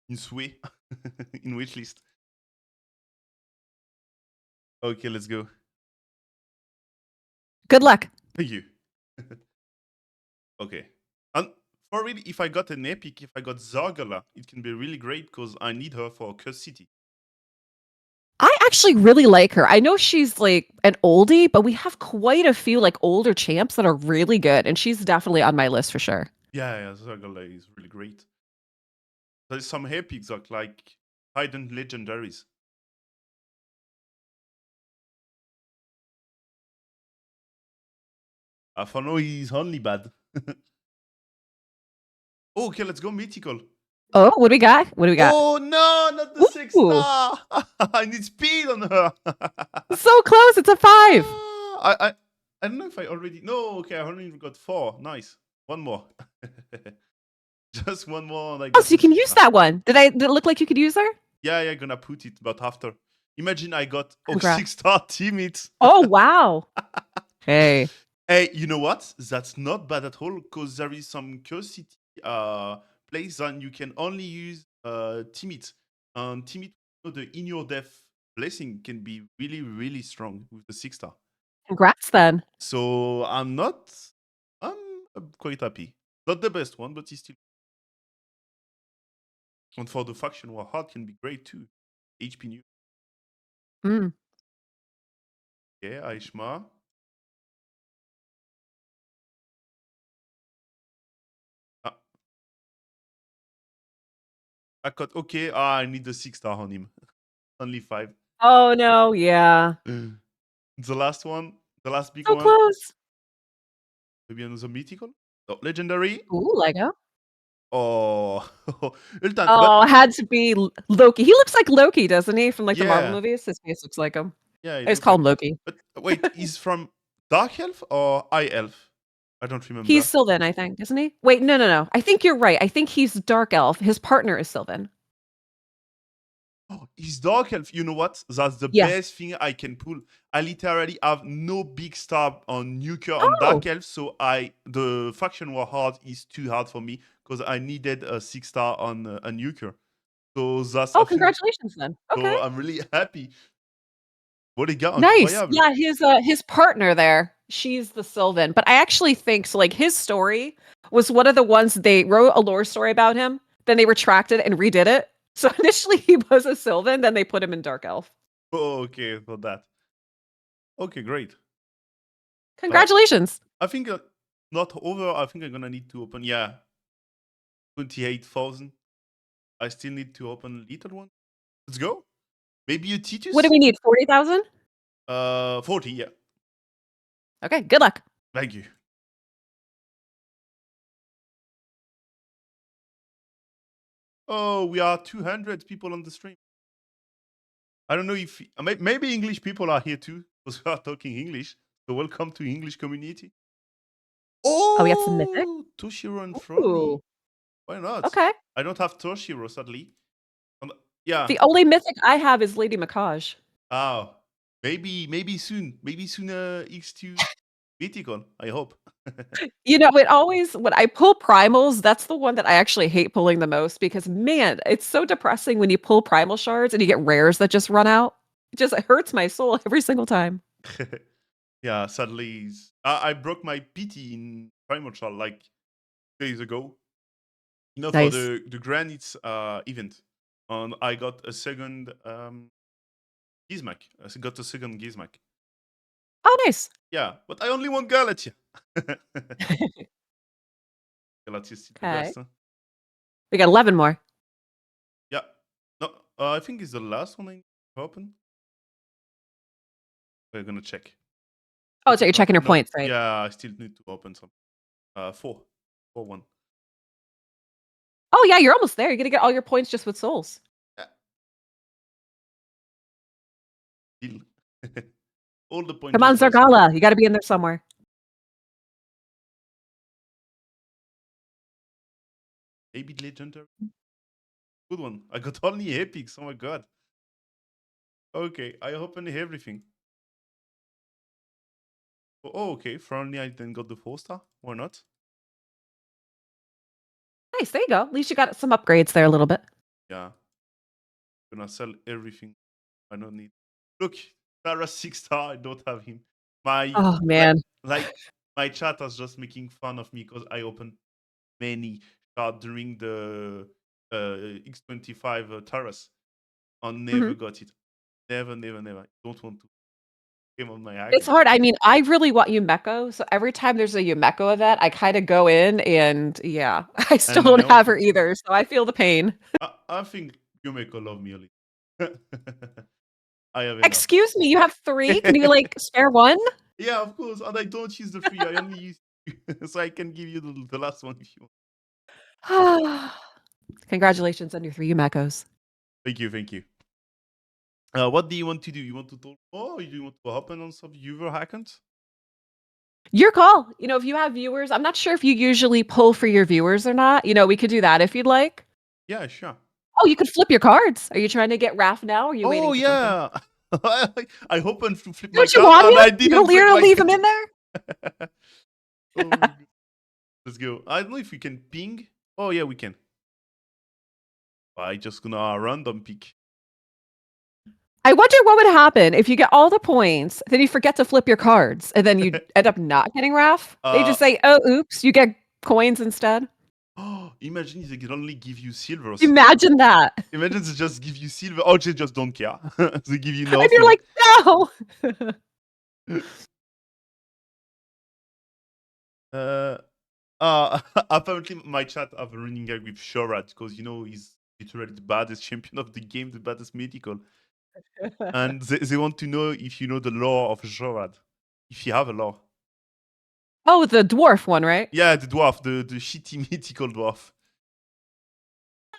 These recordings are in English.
Une souhait. In wishlist. Okay, let's go. Good luck. Thank you. Okay. And for really, if I got an epic, if I got Zargala, it can be really great because I need her for Curse City. I actually really like her. I know she's like an oldie, but we have quite a few like older champs that are really good, and she's definitely on my list for sure. Yeah, Zargala is really great. There's some epics that like hidden legendaries. For now, he's only bad. Okay, let's go mythical. Oh, what do we got? What do we got? Oh no, not the 6 Ooh, star! I need speed on her. so close. It's a 5. I don't know if I already. No, okay, I only got 4. Nice. One more. Just one more, and I Oh, got so you the can 6 use star. that one. Did it look like you could use her? Yeah, gonna put it, but after. Imagine I got Congrats. 6-star teammates. Oh, wow. Hey. Hey, you know what? That's not bad at all because there is some curiosity place and you can only use Timid. And Timid, the in your death blessing can be really, really strong with the 6 star. Congrats then. So I'm quite happy. Not the best one, but it's still. And for the faction war hard can be great too. HP new. Mm. Okay, Aishma. Ah, I got okay. I need the 6 star on him. Only 5. Oh no, yeah. The last one, the last big So one. close. Maybe another mythical? Oh, legendary? Ooh, Lego. Oh, Ultan, but Oh, had to be Loki. He looks like Loki, doesn't he? From like the Marvel yeah, movies. His face looks like him. yeah, I it just looks call like. him Loki. But wait, he's from Dark Elf or High Elf? I don't He's remember. Sylvan, I think, isn't he? Wait, no. I think you're right. I think he's Dark Elf. His partner is Sylvan. Oh, he's Dark Elf. You know what? That's the Yeah. best thing I can pull. I literally have no big star on Nuker on Dark Oh, Elf, so the faction war hard is too hard for me because I needed a 6 star on a Nuker. So that's I oh, think. congratulations then. Okay. So I'm really happy. What a gars Nice. incroyable. Yeah, his partner there, she's the Sylvan. But I actually think so like his story was one of the ones they wrote a lore story about him, then they retracted and redid it. So initially he was a Sylvan, then they put him in Dark Elf. Oh, okay, for that. Okay, great. Uh, Congratulations. I think not over. I think I'm gonna need to open, yeah, 28,000. I still need to open little one. Let's go. Maybe a What do Titus? we need? 40,000? 40, yeah. Okay, good luck. Thank you. Oh, we are 200 people on the stream. I don't know if maybe English people are here too because we are talking English. So welcome to English community. Oh, we got some mythic. Oh, Toshiro and Frony. Ooh. Why not? Okay. I don't have Toshiro, sadly. Um, yeah. The only mythic I have is Lady Macaj. Oh, maybe soon. Maybe soon. X2 mythical. I hope. You know, it always when I pull primals, that's the one that I actually hate pulling the most because man, it's so depressing when you pull primal shards and you get rares that just run out. It hurts my soul every single time. Yeah, sadly, I broke my PT in Primordial like days ago. You know, for Nice. the Granite event, and I got a second Gizmak. I got a second Gizmak. Oh, nice. Yeah, but I only want Galatia. Galatia is still the Okay. best. Huh? We got 11 more. Yeah. No, I think it's the last one I open. We're gonna check. Oh, so you're checking your No. points, right? Yeah, I still need to open some. 4. 4-1. Oh yeah, you're almost there. You're gonna get all your points just with souls. Yeah. Deal. All the points Come on, just for soul. Zargala. You gotta be in there somewhere. Maybe legendary. Good one. I got only epics. Oh my god. Okay, I opened everything. Oh, okay. Finally, I then got the 4-star. Why not? Nice, there you go. At least you got some upgrades there a little bit. Yeah, gonna sell everything. I don't need. Look, Tara 6 star. I don't have him. My Oh like man. like my chat is just making fun of me because I opened many cards during the X25 Taras and never Mhm. got it. Never, never, never. Don't want to. Came on my It's account. hard. I mean, I really want Yumeko, so every time there's a Yumeko event, I kind of go in and yeah, I still And don't have her nothing. either, so I feel the pain. I think you make a love me a little. I have enough. Excuse me, you have 3? Can you, like, spare 1? Yeah, of course. And I don't use the free. I only use so I can give you the last one if you want. Congratulations on your 3 Yumekos. Thank you, thank you. What do you want to do? You want to talk more or do you want to open on some viewer accounts? Your call. You know, if you have viewers, I'm not sure if you usually pull for your viewers or not. You know, we could do that if you'd like. Yeah, sure. Oh, you could flip your cards. Are you trying to get Raph now, or are you Oh waiting for something? yeah. I hoping to flip my Don't you card want and him? I didn't You're flip gonna my leave him card. in there? Oh my god. Let's go. I don't know if we can ping. Oh yeah, we can. I just gonna random pick. I wonder what would happen if you get all the points, then you forget to flip your cards, and then you end up not getting Raph. They uh just say, "Oh, oops, you get coins instead." oh, imagine if they can only give you silvers. Imagine that. Imagine they just give you silver. Oh, they just don't care. They give you And you're nothing. like, "No." uh apparently my chat have a running gag with Shorat because he's literally the baddest champion of the game, the baddest mythical. And they want to know if you know the lore of Shorat. If you have a lore. Oh, the dwarf one, right? Yeah, the dwarf, the shitty mythical dwarf.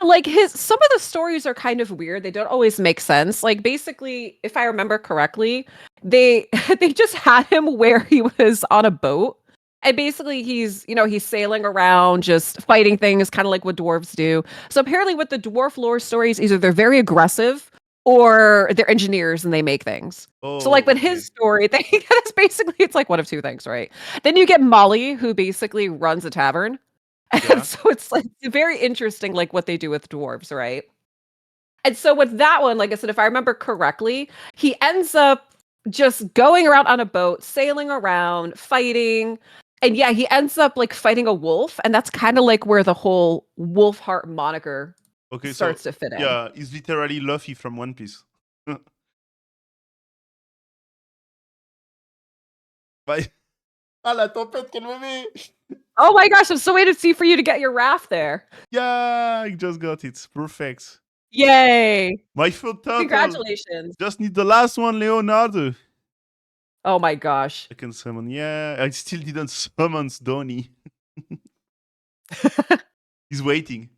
Like some of the stories are kind of weird. They don't always make sense. Like basically, if I remember correctly, they they just had him where he was on a boat. And basically he's sailing around just fighting things kind of like what dwarves do. So apparently with the dwarf lore stories, either they're very aggressive or they're engineers and they make things. So like Oh, with his okay. story, that's basically it's like one of two things, right? Then you get Molly, who basically runs a tavern. And Yeah. so it's like very interesting, like what they do with dwarves, right? And so with that one, like I said, if I remember correctly, he ends up just going around on a boat, sailing around, fighting. And yeah, he ends up like fighting a wolf. And that's kind of like where the whole wolf heart moniker Okay, so starts to fit in. yeah, he's literally Luffy from One Piece. Bye. Ah, la tempête qu'elle me met! Oh my gosh, I'm so waiting to see for you to get your raft there. Yeah, I just got it. Perfect. Yay. My third turtle. Congratulations. Just need the last one, Leonardo. Oh my gosh. I can summon. Yeah, I still didn't summon Donnie. He's waiting.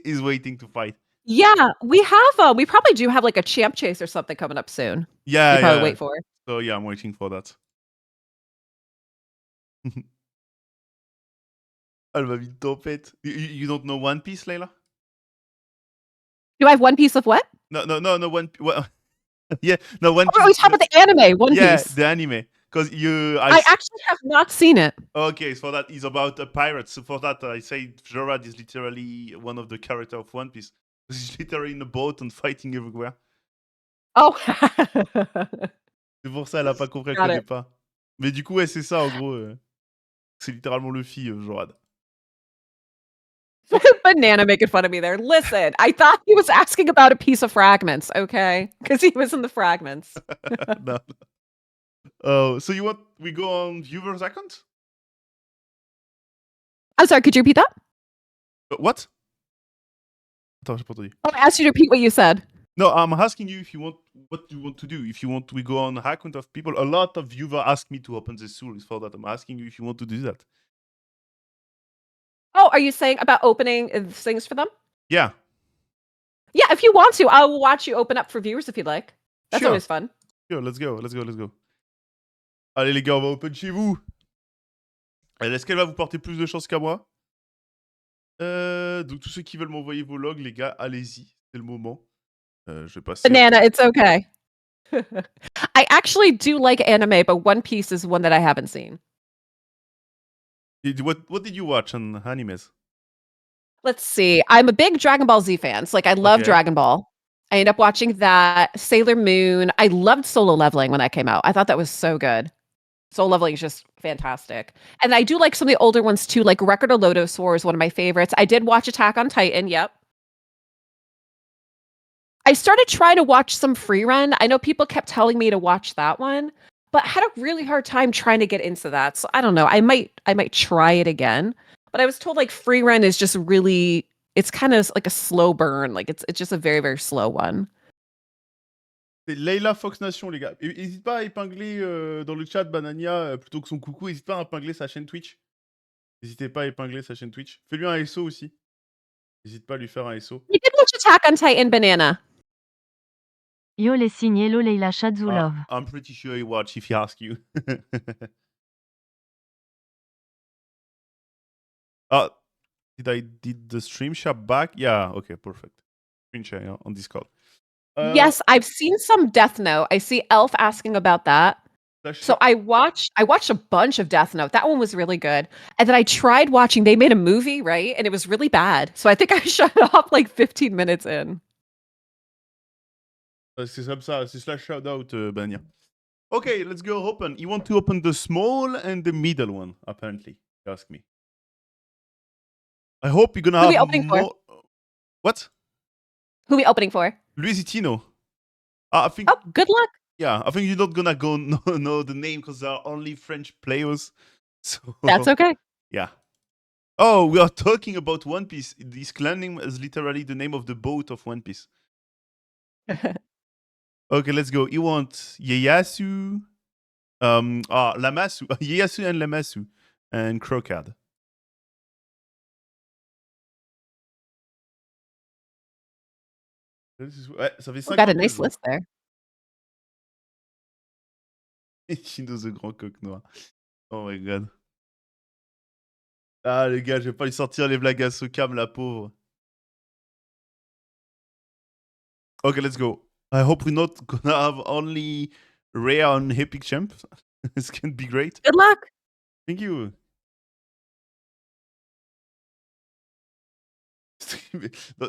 He's waiting to fight. Yeah, we probably do have like a champ chase or something coming up soon. Yeah, You probably yeah. wait for. So yeah, I'm waiting for that. Elle va vite tempête. You don't know One Piece, Layla? Do I have one piece of what? No, no, no, no. Yeah, no One Oh, are we Piece. talking about the anime, One Yeah, Piece? the anime. Because I actually have not seen it. okay, so that is about a pirate. So for that, I say Jorad is literally one of the characters of One Piece. He's literally in a boat and fighting everywhere. Oh. C'est pour ça, elle a pas compris, elle Got connaît it. pas. Mais du coup, ouais, c'est ça, en gros. C'est littéralement Luffy, Jorad. Banana making fun of me there. Listen, I thought he was asking about a piece of fragments, okay? Because he was in the fragments. No. Oh, so you want we go on viewers account? I'm sorry, could you repeat that? What? Attends, j'ai pas entendu. Oh, I asked you to repeat what you said. No, I'm asking you if you want what you want to do. If you want we go on account of people. A lot of viewers ask me to open the souls for that. I'm asking you if you want to do that. Oh, are you saying about opening things for them? Yeah. Yeah, if you want to, I will watch you open up for viewers if you'd like. That's Sure. always fun. Sure, let's go, let's go, let's go. Allez les gars, on va open chez vous. Est-ce qu'elle va vous porter plus de chance qu'à moi? Donc tous ceux qui veulent m'envoyer vos logs, les gars, allez-y, c'est le moment. Je vais passer. Banana, it's okay. I actually do like anime, but One Piece is one that I haven't seen. What did you watch on animes? Let's see. I'm a big Dragon Ball Z fan. So, like, I love Okay. Dragon Ball. I ended up watching that. Sailor Moon. I loved Solo Leveling when that came out. I thought that was so good. Solo Leveling is just fantastic. And I do like some of the older ones too, like Record of Lodoss War is one of my favorites. I did watch Attack on Titan. Yep. I started trying to watch some free run. I know people kept telling me to watch that one, but I had a really hard time trying to get into that. So I don't know. I might try it again. But I was told like free run is just really it's kind of like a slow burn. Like it's just a very, very slow one. C'est Leila Fox Nation, les gars. N'hésite pas à épingler dans le chat Banania, plutôt que son coucou, n'hésite pas à épingler sa chaîne Twitch. N'hésitez pas à épingler sa chaîne Twitch. Fais-lui un SO aussi. N'hésite pas à lui faire un SO. You did watch Attack on Titan Banana. Yo les signes, hello Leila Shadzulov. I'm pretty sure he watch if he asks you. Did I did the stream share back? Yeah, okay, perfect. Screen share, yeah, on Discord. Yes, I've seen some Death Note. I see Elf asking about that. So I watched a bunch of Death Note. That one was really good. And then I tried watching, they made a movie, right? And it was really bad. So I think I shut it off like 15 minutes in. C'est comme ça, c'est slash shout-out, Bania. Okay, let's go open. You want to open the small and the middle one, apparently. You ask me. I hope you're gonna Who we have opening for? more... What? Who we opening for? Luisitino. I think... Oh, good luck. Yeah, I think you're not gonna go know the name because there are only French players. So That's okay. yeah. Oh, we are talking about One Piece. This clan name is literally the name of the boat of One Piece. Okay, let's go. You want Ieyasu, Lamasu, Ieyasu and Lamasu, and Crocad. Ça fait 50 Got a nice jours. list there. Shindo the Grand Coq Noir. Oh my god. Ah les gars, je vais pas lui sortir les blagues à Sokam, la pauvre. Okay, let's go. I hope we're not gonna have only rare and epic champs. This can be great. Good luck. Thank you.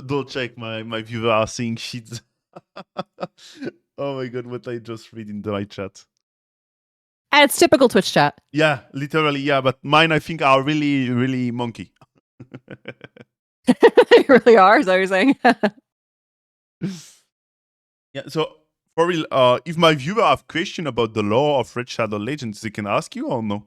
Don't check, my viewers are seeing shit. Oh my god, what I just read in my chat. And it's typical Twitch chat. Yeah, literally, yeah, but mine I think are really, really monkey. They really are, is that what you're saying? Yeah, so for real, if my viewer have question about the lore of Red Shadow Legends, they can ask you or no?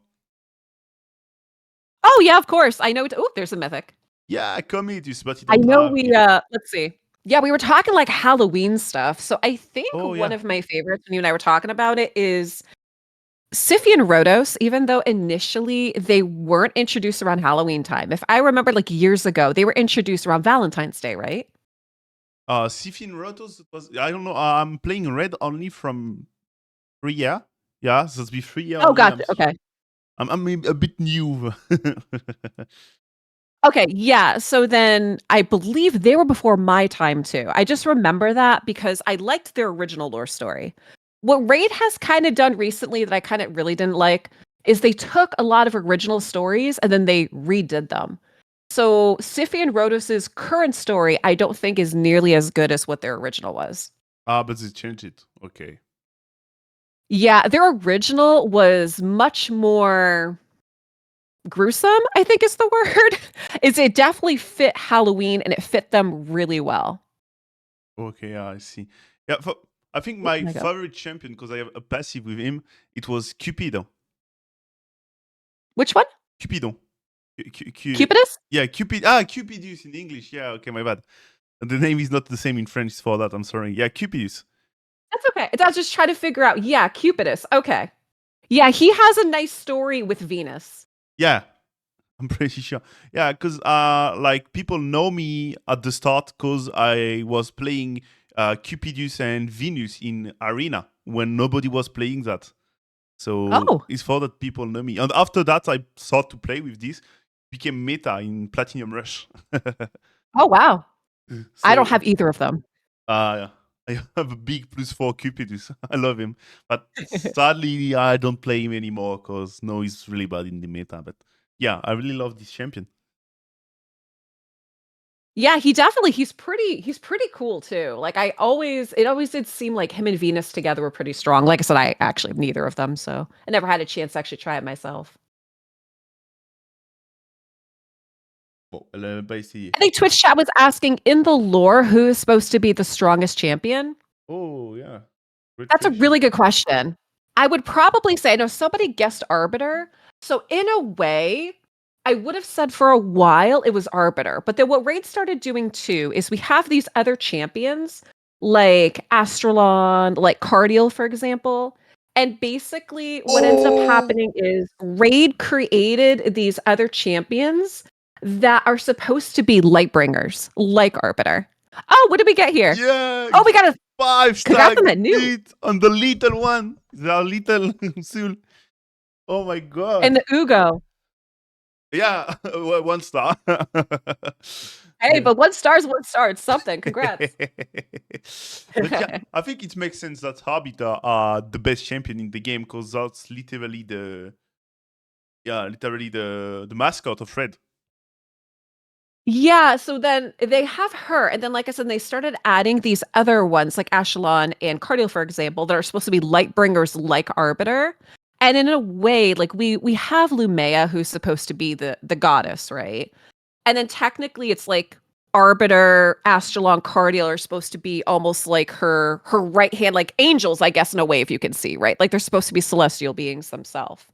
Oh yeah, of course. I know. Oh, there's a mythic. Yeah, Cometus, but I know have we. it. Let's see. Yeah, we were talking like Halloween stuff. So I think Oh, one yeah. of my favorites when you and I were talking about it is Scythian Rhodos, even though initially they weren't introduced around Halloween time. If I remember like years ago, they were introduced around Valentine's Day, right? Scythian Rotos was, I don't know, I'm playing red only from 3 year. Yeah, so it's be 3 year Oh, only. gotcha. Okay. I'm a bit new. Okay, yeah. So then I believe they were before my time too. I just remember that because I liked their original lore story. What Raid has kind of done recently that I kind of really didn't like is they took a lot of original stories and then they redid them. So Scythian Rhodos's current story, I don't think is nearly as good as what their original was. But they changed it. Okay. Yeah, their original was much more gruesome, I think is the word. It definitely fit Halloween and it fit them really well. Okay, yeah, I see. Yeah, I think Oh my my God. favorite champion, because I have a passive with him, it was Cupido. Which one? Cupido. Cupidus? Yeah, Cupidus in English. Yeah, okay, my bad. The name is not the same in French for that. I'm sorry. Yeah, Cupidus. That's okay. I was just trying to figure out. Yeah, Cupidus. Okay. Yeah, he has a nice story with Venus. Yeah, I'm pretty sure. Yeah, because like people know me at the start because I was playing Cupidus and Venus in Arena when nobody was playing that. So Oh. it's for that people know me. And after that, I started to play with this. Became meta in Platinum Rush. Oh wow. I don't So, have either of them. I have a big plus for Cupidus. I love him. But sadly, I don't play him anymore because no, he's really bad in the meta. But yeah, I really love this champion. Yeah, he's pretty cool too. Like it always did seem like him and Venus together were pretty strong. Like I said, I actually have neither of them, so I never had a chance to actually try it myself. Bon, elle a même pas essayé. I think Twitch chat was asking in the lore who is supposed to be the strongest champion. Oh, yeah. Great That's a question. really good question. I would probably say, I know somebody guessed Arbiter. So in a way, I would have said for a while it was Arbiter. But then what Raid started doing too is we have these other champions like Astralon, like Cardiel, for example. And basically what ends up Oh! happening is Raid created these other champions that are supposed to be Lightbringers, like Arbiter. Oh, what did we get here? Yeah! Oh, we got a 5-star congrats on that new Gnit on the little one. The little soul. Oh my and god. the Ugo. Yeah, 1 star. Hey, Yeah. but 1 star is 1 star. It's something. Congrats. But yeah, I think it makes sense that Arbiter are the best champion in the game because that's literally the mascot of Red. Yeah, so then they have her, and then, like I said, they started adding these other ones, like Ashelon and Cardiel, for example, that are supposed to be Lightbringers like Arbiter. And in a way, like we have Lumea, who's supposed to be the goddess, right? And then technically it's like Arbiter, Astralon, Cardiel are supposed to be almost like her right hand, like angels, I guess, in a way, if you can see, right? Like they're supposed to be celestial beings themselves.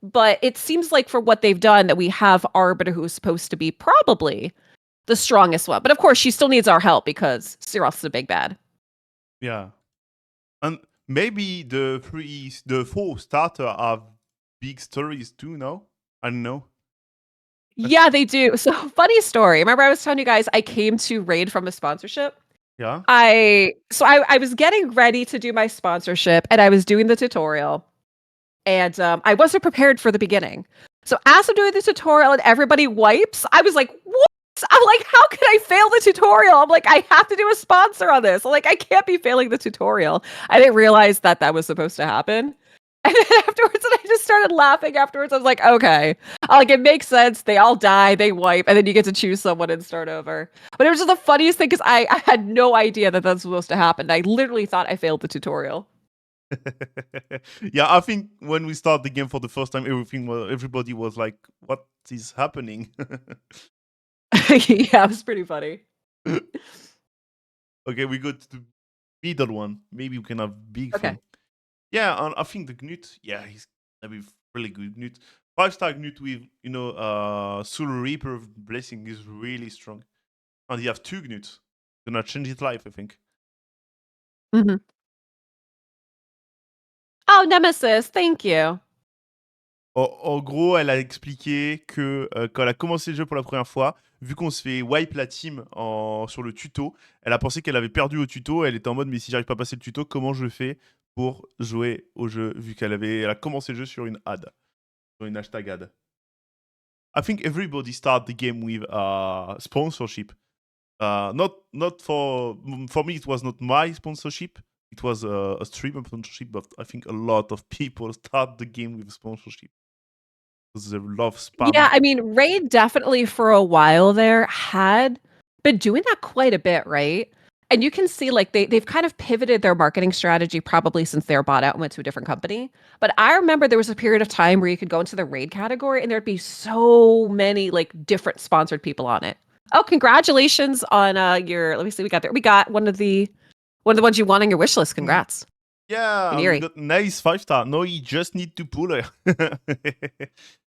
But it seems like for what they've done that we have Arbiter who is supposed to be probably the strongest one. But of course, she still needs our help because Siroth's the big bad. Yeah. And maybe the 4 starter have big stories too, no? I don't know. Yeah, they do. So funny story. Remember I was telling you guys I came to Raid from a sponsorship? Yeah? I was getting ready to do my sponsorship and I was doing the tutorial. And I wasn't prepared for the beginning. So as I'm doing the tutorial and everybody wipes, I was like, what? I'm like, how can I fail the tutorial? I'm like, I have to do a sponsor on this. I'm like, I can't be failing the tutorial. I didn't realize that that was supposed to happen. And then afterwards, and I just started laughing afterwards. I was like, okay. Like, it makes sense. They all die, they wipe, and then you get to choose someone and start over. But it was just the funniest thing because I had no idea that that's supposed to happen. I literally thought I failed the tutorial. Yeah, I think when we start the game for the first time, everybody was like, "What is happening?" Yeah, it was pretty funny. Okay, we go to the middle one. Maybe we can have big Okay. fun. Yeah, and I think the Gnut, yeah, he's gonna be really good. Gnut, 5-star Gnut with Soul Reaper of Blessing is really strong, and you have 2 Gnuts. Gonna change his life, I think. Mhm. Oh, Nemesis, thank you. En gros, elle a expliqué que quand elle a commencé le jeu pour la première fois, vu qu'on se fait wipe la team sur le tuto, elle a pensé qu'elle avait perdu au tuto. Elle était en mode, mais si j'arrive pas à passer le tuto, comment je fais pour jouer au jeu, vu elle a commencé le jeu sur une ad, sur une hashtag ad. I think everybody start the game with sponsorship. Not for me, it was not my sponsorship. It was a streamer sponsorship, but I think a lot of people start the game with sponsorship. Because they love Yeah, spam. I mean, Raid definitely for a while there had been doing that quite a bit, right? And you can see like they've kind of pivoted their marketing strategy probably since they were bought out and went to a different company. But I remember there was a period of time where you could go into the Raid category and there'd be so many like different sponsored people on it. Oh, congratulations on your let me see, we got one of the ones you want on your wish list. Congrats. Yeah, and we Iniri. got nice 5-star. No, you just need to pull her.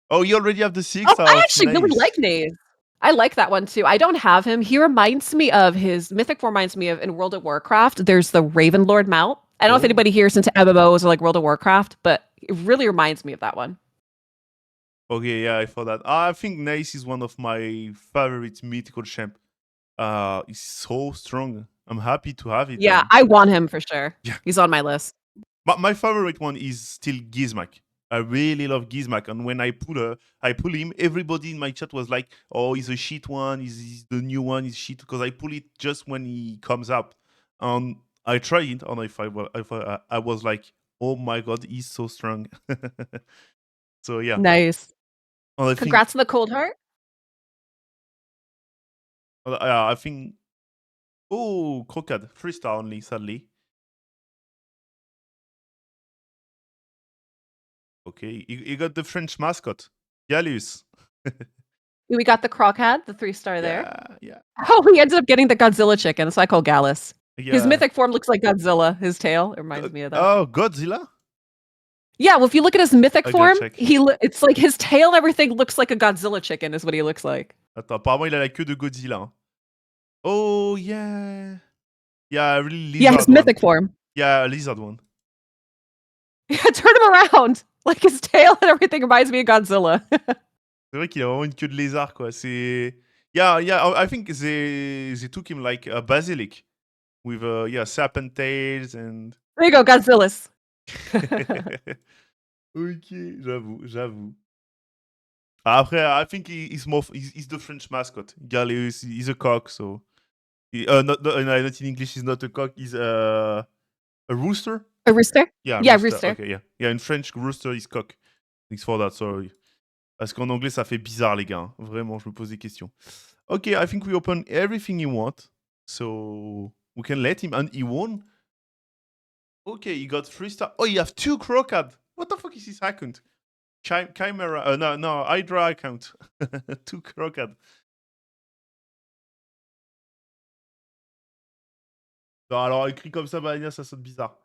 Oh, you already have the 6 Oh, star. I That's actually really nice. like Naze. I like that one too. I don't have him. He reminds me of his Mythic form reminds me of in World of Warcraft. There's the Raven Lord mount. I don't know if Oh, anybody here is into MMOs or like World of Warcraft, but it really reminds me of that one. okay, yeah, I thought that. I think Nice is one of my favorite mythical champ. He's so strong. I'm happy to have it. Yeah, And I want him for sure. yeah, He's on my list. my favorite one is still Gizmak. I really love Gizmak, and when I pull him. Everybody in my chat was like, "Oh, he's a shit one. He's the new one. He's shit." Because I pull it just when he comes out, and I tried it, and I was like, "Oh my god, he's so strong." So yeah, Nice. and I think Congrats on the cold heart. I think. Oh, Crocad, 3-star only, sadly. Okay, you got the French mascot, Gallus. We got the Crocad, the 3-star there. Yeah. Oh, we ended up getting the Godzilla chicken, so I call Gallus. His Yeah. mythic form looks like Godzilla. His tail, it reminds me of that. Oh, Godzilla? Yeah, well, if you look at his mythic I gotta form, check. it's like his tail and everything looks like a Godzilla chicken is what he looks like. Attends, apparemment, il a la queue de Godzilla. Hein. Oh, yeah. Yeah, really lizard Yeah, his one. mythic form. Yeah, lizard one. Yeah, turn him around. Like his tail and everything reminds me of Godzilla. C'est vrai qu'il a vraiment une queue de lézard, quoi. C'est... Yeah, I think they took him like a basilic. With, serpent tails and... There you go, Godzilla's. Ok, j'avoue. Après, I think he's the French mascot. Gallus, he's a cock, so... not in English, he's not a cock, he's a rooster? A rooster? Yeah, rooster. Okay, yeah. Yeah, in French, rooster is cock. Thanks for that, sorry. Parce qu'en anglais, ça fait bizarre, les gars. Hein. Vraiment, je me pose des questions. Okay, I think we open everything you want. So, we can let him. And he won. Okay, he got 3-star. Oh, you have 2 Crocad. What the fuck is his account? Chimera. No, Hydra account. 2 Crocad. Non, alors, écrit comme ça, Banania, ça sonne bizarre.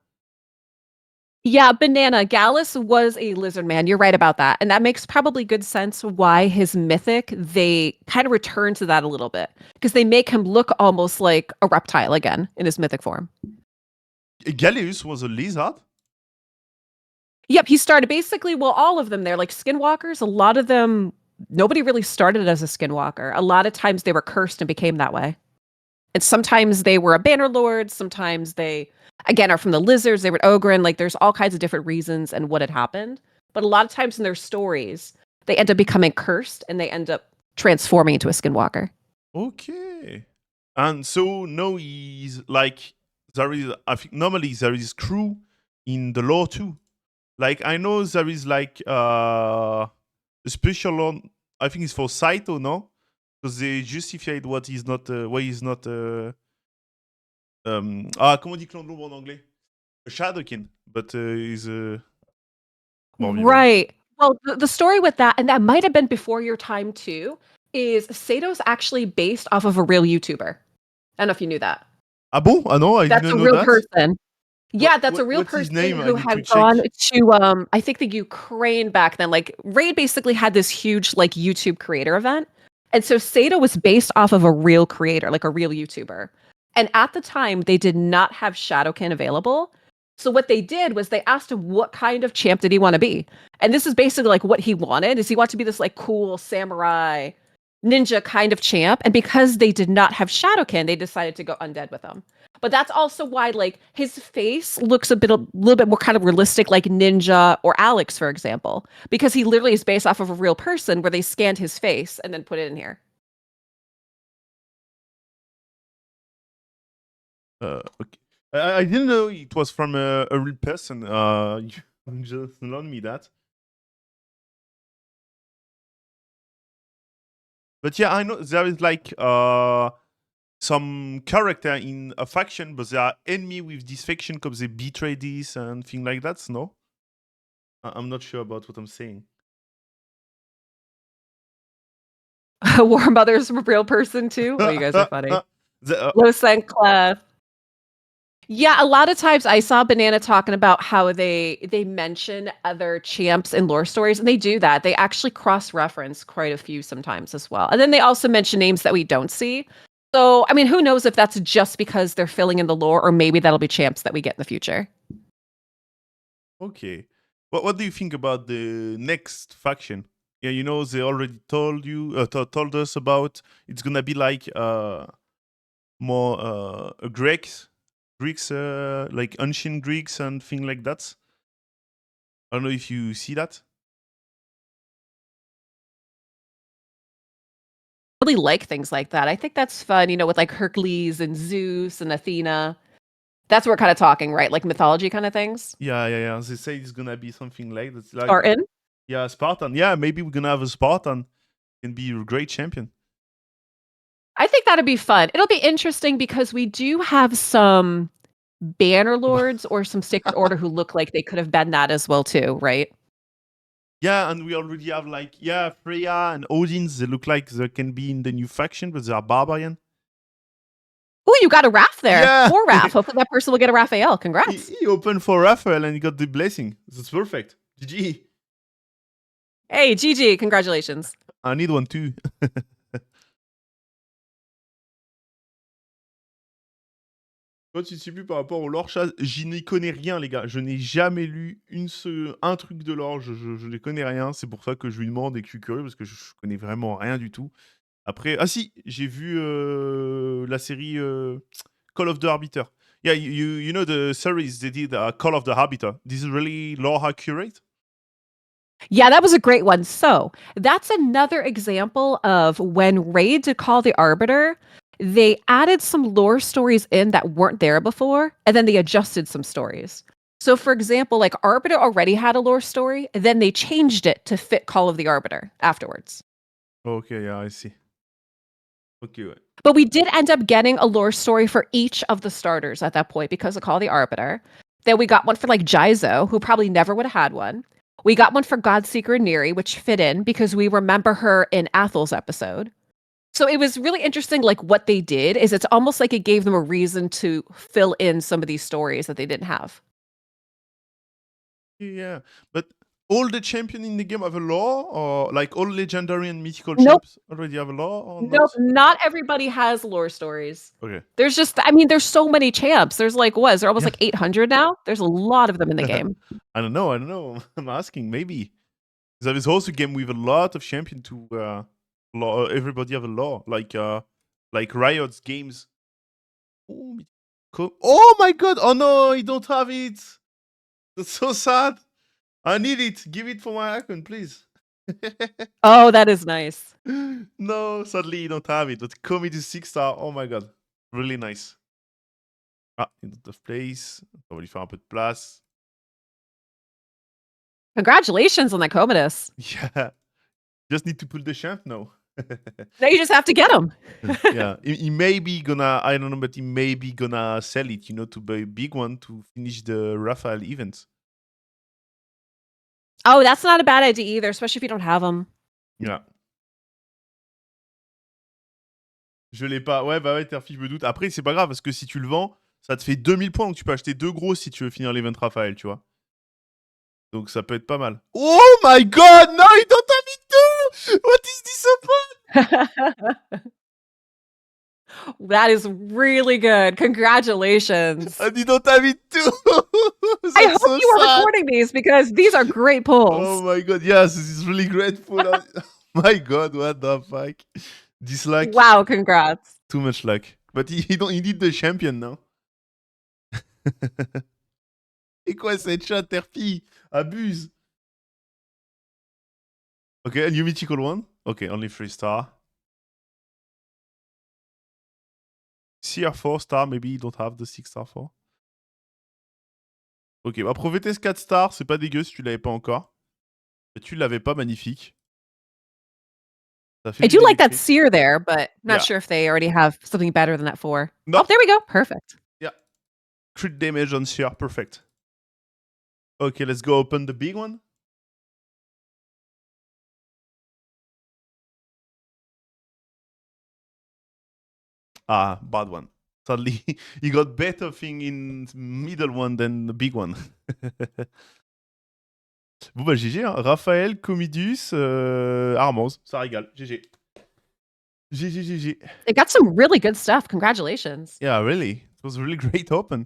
Yeah, Banana. Gallus was a lizard man. You're right about that. And that makes probably good sense why his mythic, they kind of return to that a little bit. Because they make him look almost like a reptile again in his mythic form. Gallus was a lizard? Yep, he started basically, well, all of them there, like skinwalkers, a lot of them, nobody really started as a skinwalker. A lot of times they were cursed and became that way. And sometimes they were a banner lord, sometimes they, again, are from the lizards, they were Ogren, like there's all kinds of different reasons and what had happened. But a lot of times in their stories, they end up becoming cursed and they end up transforming into a skinwalker. Okay. And so now he's like, I think normally there is crew in the lore too. Like, I know there is like a special one, I think it's for Saito, no? Because they justified what he's not, why he's not. Comment on dit clan de l'ombre en anglais? A Shadowkin, but he's mort-vivant. Right. Well, the story with that, and that might have been before your time too, is Sato's actually based off of a real YouTuber. I don't know if you knew that. Ah bon? Ah non, I That's didn't a know real that. person. Yeah, that's a real What's his person name? I who need had to gone check. to I think the Ukraine back then. Like Raid basically had this huge like YouTube creator event. And so Sato was based off of a real creator, like a real YouTuber. And at the time they did not have Shadowkin available. So what they did was they asked him what kind of champ did he want to be? And this is basically like what he wanted is he wanted to be this like cool samurai ninja kind of champ. And because they did not have Shadowkin, they decided to go undead with him. But that's also why, like, his face looks a little bit more kind of realistic, like Ninja or Alex, for example, because he literally is based off of a real person where they scanned his face and then put it in here. Okay. I didn't know it was from a real person. You just learned me that. But yeah, I know there is like some character in a faction, but they are enemy with this faction because they betray this and things like that. No, I'm not sure about what I'm saying. War Mother's a real person too. Oh, you guys are funny. Los Clef. Yeah, a lot of times I saw Banana talking about how they mention other champs in lore stories, and they do that. They actually cross-reference quite a few sometimes as well. And then they also mention names that we don't see. So, I mean, who knows if that's just because they're filling in the lore, or maybe that'll be champs that we get in the future. Okay. What do you think about the next faction? Yeah, you know, they already told you, told us about it's gonna be like more Greeks, like ancient Greeks and things like that. I don't know if you see that. Really like things like that. I think that's fun, you know, with like Hercules and Zeus and Athena. That's what we're kind of talking, right? Like mythology kind of things. Yeah. They say it's gonna be something like that. Like, Spartan. Yeah, Spartan. Yeah, maybe we're gonna have a Spartan. Can be a great champion. I think that'd be fun. It'll be interesting because we do have some banner lords or some Sacred Order who look like they could have been that as well too, right? Yeah, and we already have like, yeah, Freya and Odin's. They look like they can be in the new faction, but they are barbarian. Oh, you got a Raph there. Yeah. For Raph. Hopefully that person will get a Raphael. Congrats. He opened for Raphael and he got the blessing. That's perfect. GG. Hey, GG. Congratulations. I need one too. Toi, tu ne sais plus par rapport au lore chasse, j'y n'y connais rien, les gars. Je n'ai jamais lu un truc de lore. Je ne connais rien. C'est pour ça que je lui demande et que je suis curieux parce que je connais vraiment rien du tout. Après, ah si, j'ai vu la série Call of the Arbiter. Yeah, you know the series they did, Call of the Arbiter. This is really lore accurate? Yeah, that was a great one. So that's another example of when Raid did Call the Arbiter, they added some lore stories in that weren't there before, and then they adjusted some stories. So, for example, like Arbiter already had a lore story, and then they changed it to fit Call of the Arbiter afterwards. Okay, yeah, I see. Ok, ouais. But we did end up getting a lore story for each of the starters at that point because of Call the Arbiter. Then we got one for like Jaizo, who probably never would have had one. We got one for Godseeker and Neri, which fit in because we remember her in Athel's episode. So it was really interesting, like what they did is it's almost like it gave them a reason to fill in some of these stories that they didn't have. Yeah, but all the champions in the game have a lore, or like all legendary and mythical Nope. champs already have a lore, or Nope. not? Not everybody has lore stories. Okay. There's just, I mean, there's so many champs. There's like, what? Is there almost Yeah. like 800 now? There's a lot of them in the game. I don't know. I'm asking, maybe. There is also a game with a lot of champion to everybody have a lore, like Riot's games. Oh, oh my god! Oh no, you don't have it. That's so sad. I need it. Give it for my icon, please. Oh, that is nice. No, sadly you don't have it. But Comedy 6-star, oh my god. Really nice. Ah, il don't have place. On va lui faire un peu de place. Congratulations on that Commodus. Yeah. Just need to pull the champ now. Now you just have to get them. Yeah. He may be gonna, I don't know, but he may be gonna sell it, to buy a big one to finish the Raphael event. Oh, that's not a bad idea either, especially if you don't have them. Yeah. Je l'ai pas. Ouais, bah ouais, Terfi, je me doute. Après, c'est pas grave parce que si tu le vends, ça te fait 2000 points. Donc tu peux acheter 2 gros si tu veux finir l'event Raphaël, tu vois. Donc ça peut être pas mal. Oh my god, no, you don't have it too! What is this about? That is really good. Congratulations. And you don't have it too! I That's hope so you are sad. recording these because these are great Oh pulls. my god, yes, this is really grateful. Oh my god, what the fuck? This luck. Wow, congrats. Too much luck. But he need the champion now. Et quoi cette chat, Terfi? Abuse. Okay, a new mythical one. Okay, only 3-star. CR 4-star, maybe you don't have the 6-star 4. Ok, bah Prophétesse 4-star, c'est pas dégueu si tu l'avais pas encore. Mais tu l'avais pas, magnifique. Ça fait I du do like that électrique. seer there, but not Yeah. sure if they already have something better than that 4. No. Oh, there we go. Perfect. Yeah. Crit damage on CR, perfect. Okay, let's go open the big one. Ah, bad one. Sadly, he got better thing in middle one than the big one. Bon bah GG, hein. Raphaël, Comidus, Armors, ça régale. GG. GG. They got some really good stuff. Congratulations. Yeah, really. It was a really great open.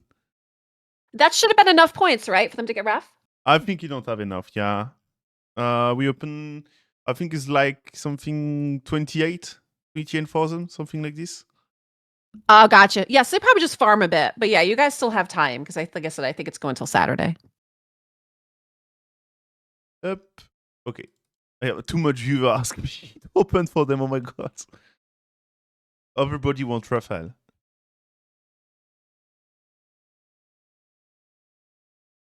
That should have been enough points, right, for them to get ref? I think you don't have enough, yeah. We open, I think it's like something 28,000, something like this. Oh, gotcha. Yes, they probably just farm a bit. But yeah, you guys still have time because like I said, I think it's going until Saturday. Up. Okay. I have too much viewer ask me to open for them, oh my god. Everybody wants Raphael.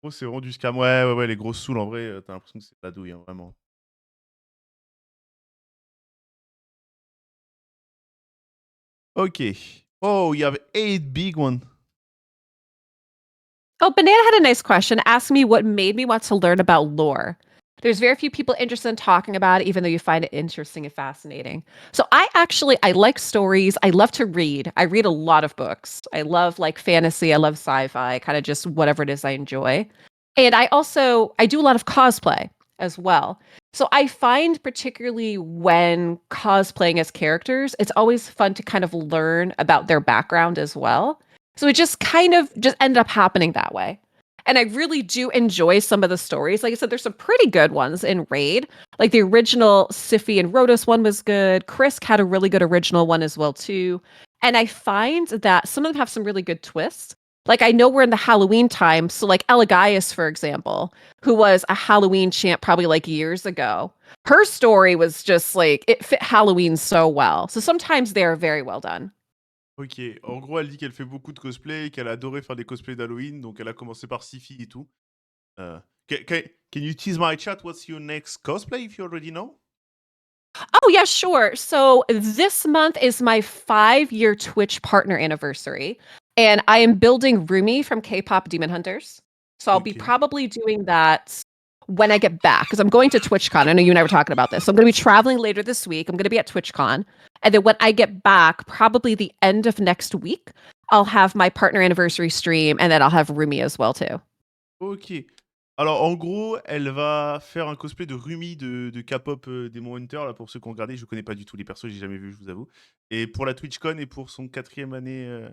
Oh, c'est vraiment du scam. Ouais, les grosses souls, en vrai, t'as l'impression que c'est de la douille, hein, vraiment. Okay. Oh, you have 8 big one. Oh, Banana had a nice question. Asked me what made me want to learn about lore. There's very few people interested in talking about it, even though you find it interesting and fascinating. So I like stories. I love to read. I read a lot of books. I love like fantasy. I love sci-fi, kind of just whatever it is I enjoy. And I do a lot of cosplay as well. So I find particularly when cosplaying as characters, it's always fun to kind of learn about their background as well. So it just kind of just ended up happening that way. And I really do enjoy some of the stories. Like I said, there's some pretty good ones in Raid. Like the original Siphi and Rhodos one was good. Chris had a really good original one as well too. And I find that some of them have some really good twists. Like I know we're in the Halloween time, so like Elagaius, for example, who was a Halloween champ probably like years ago. Her story was just like it fit Halloween so well. So sometimes they're very well done. Ok. En gros, elle dit qu'elle fait beaucoup de cosplay, qu'elle adorait faire des cosplays d'Halloween, donc elle a commencé par sci-fi et tout. Can you tease my chat? What's your next cosplay if you already know? Oh, yeah, sure. So this month is my 5-year Twitch partner anniversary, and I am building Rumi from K-pop Demon Hunters. So I'll be Ok. probably doing that when I get back, because I'm going to TwitchCon. I know you and I were talking about this. So I'm going to be traveling later this week. I'm going to be at TwitchCon. And then when I get back, probably the end of next week, I'll have my partner anniversary stream, and then I'll have Rumi as well, too. Ok. Alors, en gros, elle va faire un cosplay de Rumi de K-pop Demon Hunter. Là, pour ceux qui ont regardé, je connais pas du tout les persos, j'ai jamais vu, je vous avoue. Et pour la TwitchCon et pour son 4e année.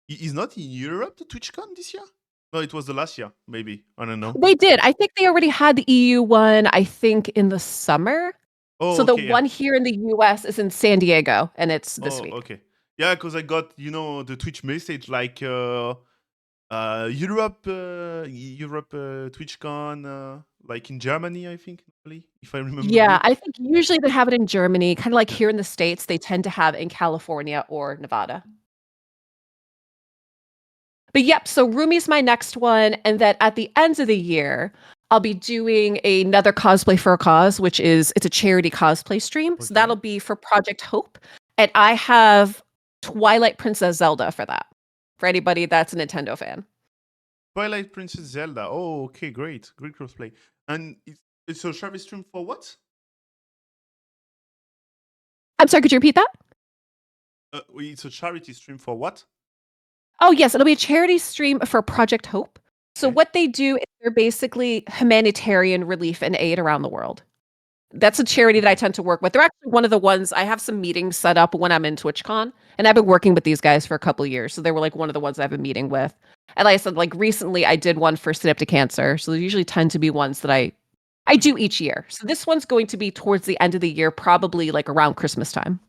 Is not in Europe, the TwitchCon this year? No, it was the last year, maybe. I don't know. They did. I think they already had the EU one, I think, in the summer. Oh, So the okay, yeah. one here in the US is in San Diego, and it's this Oh, week. okay. Yeah, because I got, the Twitch message like Europe, TwitchCon, like in Germany, I think, if I remember Yeah, good. I think usually they have it in Germany, kind of like here in the States, they tend to have it in California or Nevada. But yep, so Rumi's my next one. And then at the end of the year, I'll be doing another cosplay for a cause, which is it's a charity cosplay stream. So Okay. that'll be for Project Hope. And I have Twilight Princess Zelda for that. For anybody that's a Nintendo fan. Twilight Princess Zelda. Oh, okay, great. Great crossplay. And it's a Travis stream for what? I'm sorry, could you repeat that? It's a charity stream for what? Oh, yes, it'll be a charity stream for Project Hope. So Okay. what they do is they're basically humanitarian relief and aid around the world. That's a charity that I Okay. tend to work with. They're actually one of the ones I have some meetings set up when I'm in TwitchCon, and I've been working with these guys for a couple of years. So they were like one of the ones I've been meeting with. And like I said, like recently I did one for synaptic cancer. So they usually tend to be ones that I do each year. So this one's going to be towards the end of the year, probably like around Christmas time.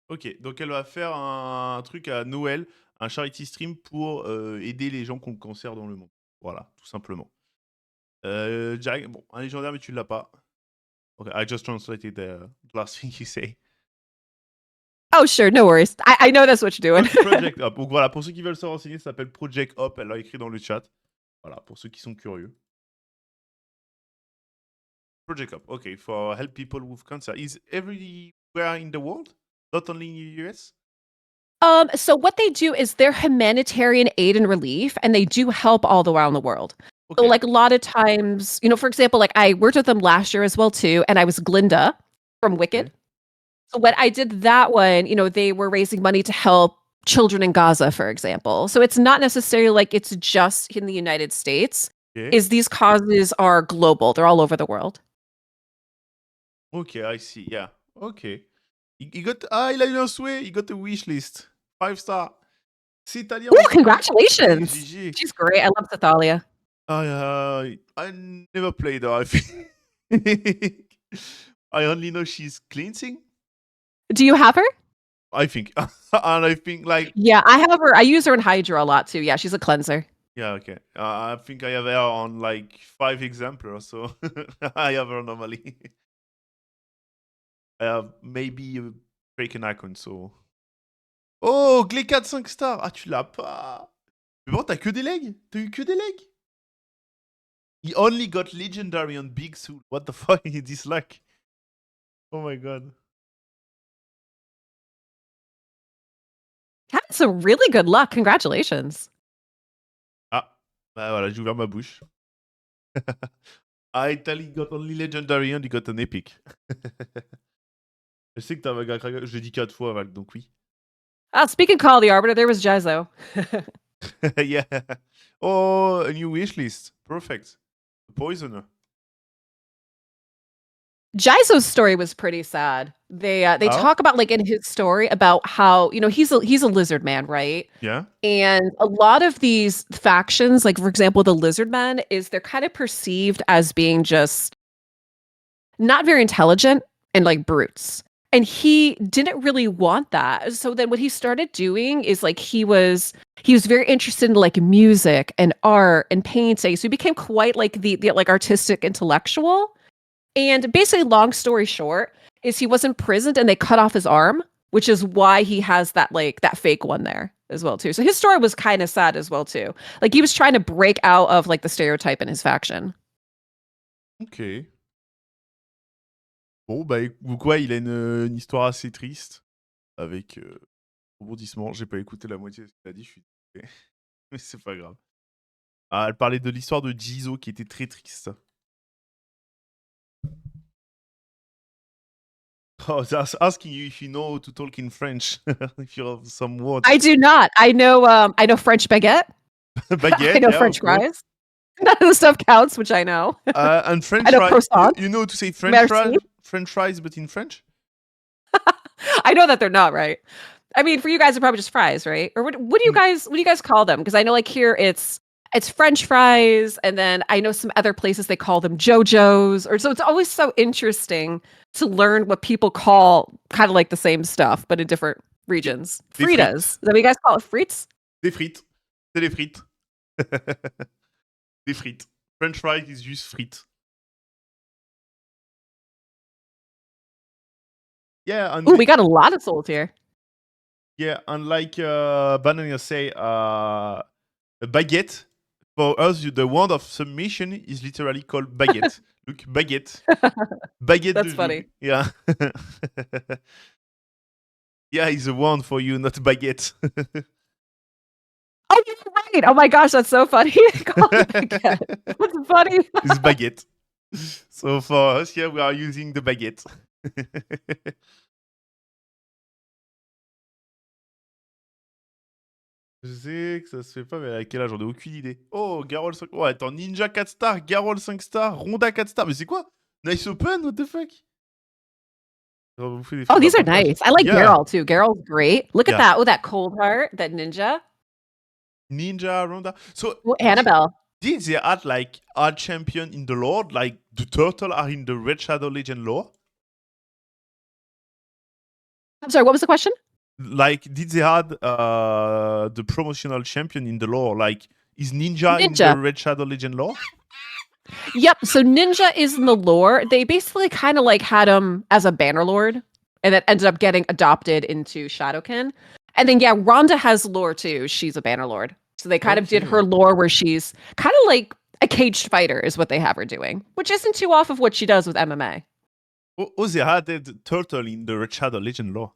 Ok, donc elle va faire un truc à Noël, un charity stream pour aider les gens qui ont le cancer dans le monde. Voilà, tout simplement. Jack, bon, un légendaire, mais tu l'as pas. Ok, I just translated the last thing you say. Oh, sure, no worries. I know that's what you're doing. Project Up. Donc voilà, pour ceux qui veulent se renseigner, ça s'appelle Project Up. Elle l'a écrit dans le chat. Voilà, pour ceux qui sont curieux. Project Up, okay, for help people with cancer. Is everywhere in the world? Not only in the US? So what they do is they're humanitarian aid and relief, and they do help all around the world. So Okay. like a lot of times, for example, like I worked with them last year as well too, and I was Glinda from Wicked. Okay. So when I did that one, they were raising money to help children in Gaza, for example. So it's not necessarily like it's just in the United States. Okay. Is these causes are global. They're all over the world. Okay, I see. Yeah. Okay. He got. Ah, il a eu un souhait. He got a wish list. 5 star. C'est italien Ooh, aussi. congratulations. GG. She's great. I love Thalia. I never played her. I think. I only know she's cleansing. Do you have her? I think. And I think like. Yeah, I have her. I use her in Hydra a lot too. Yeah, she's a cleanser. Yeah, okay. I think I have her on like 5 exemplars, so I have her normally. I have maybe a break an icon, so. Oh, Glécat 5 stars! Ah, tu l'as pas! Mais bon, t'as que des legs? T'as eu que des legs? He only got legendary on Big Soul. What the fuck is this luck? Oh my god. Had some really good luck. Congratulations. Ah, bah voilà, j'ai ouvert ma bouche. I tell he got only legendary and he got an epic. Je sais que t'as Vaga Kraga, je l'ai dit 4 fois, Val, donc oui. Speaking Call the Arbiter, there was Jaizo. Yeah. Oh, a new wish list. Perfect. Poisoner. Jaizo's story was pretty sad. They Oh? talk about like in his story about how, you know, he's a lizard man, right? Yeah. And a lot of these factions, like for example, the lizard men, is they're kind of perceived as being just not very intelligent and like brutes. And he didn't really want that. So then what he started doing is like he was very interested in like music and art and painting. So he became quite like the like artistic intellectual. And basically, long story short, is he was imprisoned and they cut off his arm, which is why he has that like that fake one there as well too. So his story was kind of sad as well too. Like he was trying to break out of like the stereotype in his faction. Ok. Bon, bah, ou quoi, il a une histoire assez triste. Avec rebondissement. J'ai pas écouté la moitié de ce qu'il a dit, je suis désolé. Mais c'est pas grave. Ah, elle parlait de l'histoire de Jizo qui était très triste. Oh, just asking you if you know to talk in French. If you have some words. I do not. I know French baguette. I Baguette, know yeah, French of course. fries. None of the stuff counts, which I know. And French I know fries. croissant. You know to say Merci. French fries, but in French? I know that they're not right. I mean, for you guys, they're probably just fries, right? Or what Mm. do you guys call them? Because I know like here it's French fries, and then I know some other places they call them JoJo's, or so it's always so interesting to learn what people call kind of like the same stuff, but in different regions. Des Fritas. frites. Is that what you guys call it? Frites? Des frites. C'est des frites. Des frites. French fries is juste frites. Yeah, and Ooh, we got a lot of souls here. yeah, and like Banana say, a baguette. For us, the word of submission is literally called baguette. Look, baguette. Baguette That's de funny. joug. Yeah. Yeah, it's a word for you, not baguette. Oh, you're right. Oh my gosh, that's so funny. Call it baguette. That's funny. It's baguette. So for us, yeah, we are using the baguette. Je sais que ça se fait pas, mais à quel âge? J'en ai aucune idée. Oh, Garol 5. Oh, attends, Ninja 4 stars, Garol 5 stars, Ronda 4 stars. Mais c'est quoi? Nice Open, what the fuck? On va bouffer des Oh, frites these à are partage. nice. I like Yeah. Garol too. Garol's great. Look at Yeah. that. Oh, that cold heart, that ninja. Ninja, Ronda. So, Oh, Annabelle. did they add like a champion in the lore? Like the turtle are in the Red Shadow Legend lore? I'm sorry, what was the question? Like, did they add the promotional champion in the lore? Like, is Ninja in Ninja. the Red Shadow Legend lore? Yep. So Ninja is in the lore. They basically kind of like had him as a Bannerlord, and then ended up getting adopted into Shadowkin. And then yeah, Rhonda has lore too. She's a Bannerlord. So they kind of did Okay. her lore where she's kind of like a caged fighter is what they have her doing, which isn't too off of what she does with MMA. Oh, they added turtle in the Red Shadow Legend lore.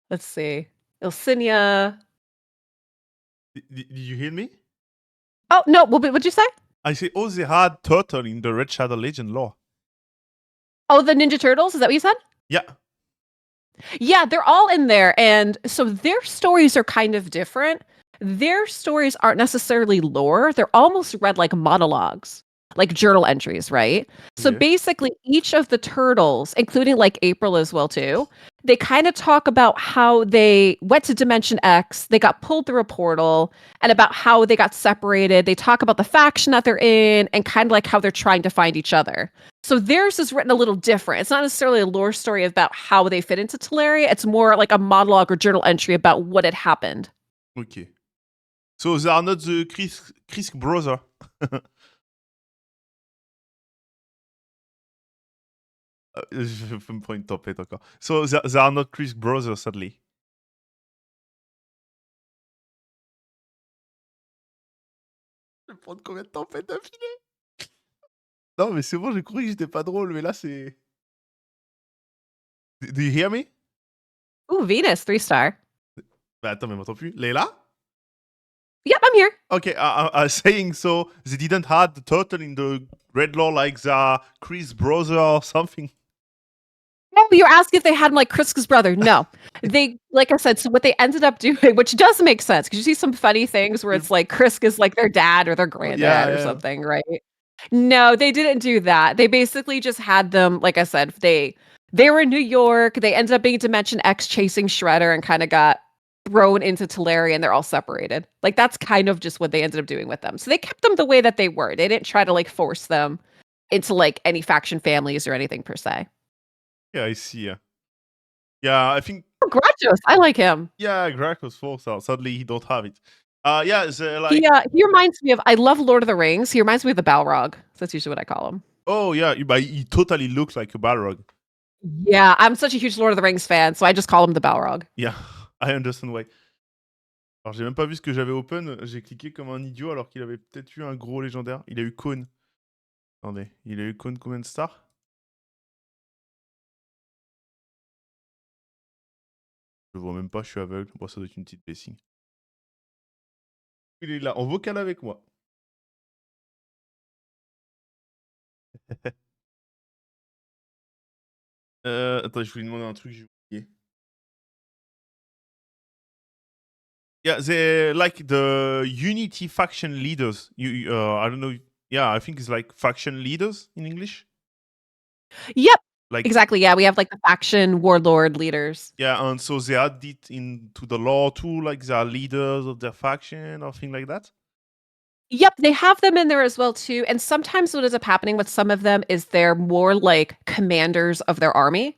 Let's see. Ilsinia. Did you hear me? Oh no, what'd you say? I say, oh, they had turtle in the Red Shadow Legend lore. Oh, the Ninja Turtles? Is that what you said? Yeah. Yeah, they're all in there. And so their stories are kind of different. Their stories aren't necessarily lore, they're almost read like monologues, like journal entries, right? So Yeah. basically, each of the turtles, including like April as well, too, they kind of talk about how they went to Dimension X, they got pulled through a portal, and about how they got separated. They talk about the faction that they're in and kind of like how they're trying to find each other. So theirs is written a little different. It's not necessarily a lore story about how they fit into Teleria. It's more like a monologue or journal entry about what had happened. Okay. So they are not the Chris brother. Je vais me prendre une tempête encore. So they are not Chris brothers, sadly. Je vais prendre combien de tempêtes d'affilée? Non, mais c'est bon, j'ai compris que j'étais pas drôle, mais là, c'est. Do you hear me? Ooh, Venus, 3-star. Bah, attends, mais m'entends plus? Leila? Yep, I'm here. Okay, I saying so they didn't have the turtle in the red law like the Chris brother or something. No, you're asking if they had him like Kriska's brother. No. They, like I said, so what they ended up doing, which does make sense, because you see some funny things where it's like Kriska's like their dad or their Yeah, granddad or yeah. something, right? No, they didn't do that. They basically just had them, like I said, they were in New York. They ended up being Dimension X chasing Shredder and kind of got thrown into Teleria and they're all separated. Like that's kind of just what they ended up doing with them. So they kept them the way that they were. They didn't try to like force them into like any faction families or anything per se. Yeah, I see. Yeah, I think. Oh, Grudges, I like him. Yeah, Gracchus falls out. Sadly, he don't have it. Yeah, it's He, like. he reminds me of I love Lord of the Rings. He reminds me of the Balrog. That's usually what I call him. Oh yeah, but he totally looks like a Balrog. Yeah, I'm such a huge Lord of the Rings fan, so I just call him the Balrog. Yeah, I understand why. Alors j'ai même pas vu ce que j'avais open. J'ai cliqué comme un idiot alors qu'il avait peut-être eu un gros légendaire. Il a eu Cône. Attendez, il a eu Cône combien de stars? Je vois même pas, je suis aveugle. Bon, ça doit être une petite blessing. Il est là, en vocal avec moi. Attends, je voulais demander un truc, j'ai oublié. Yeah, they like the Unity faction leaders. I don't know. Yeah, I think it's like faction leaders in English. Yep, Like, exactly. Yeah, we have like the faction warlord leaders. yeah, and so they add it into the law too, like they are leaders of their faction or thing like that. Yep, they have them in there as well too. And sometimes what ends up happening with some of them is they're more like commanders of their army.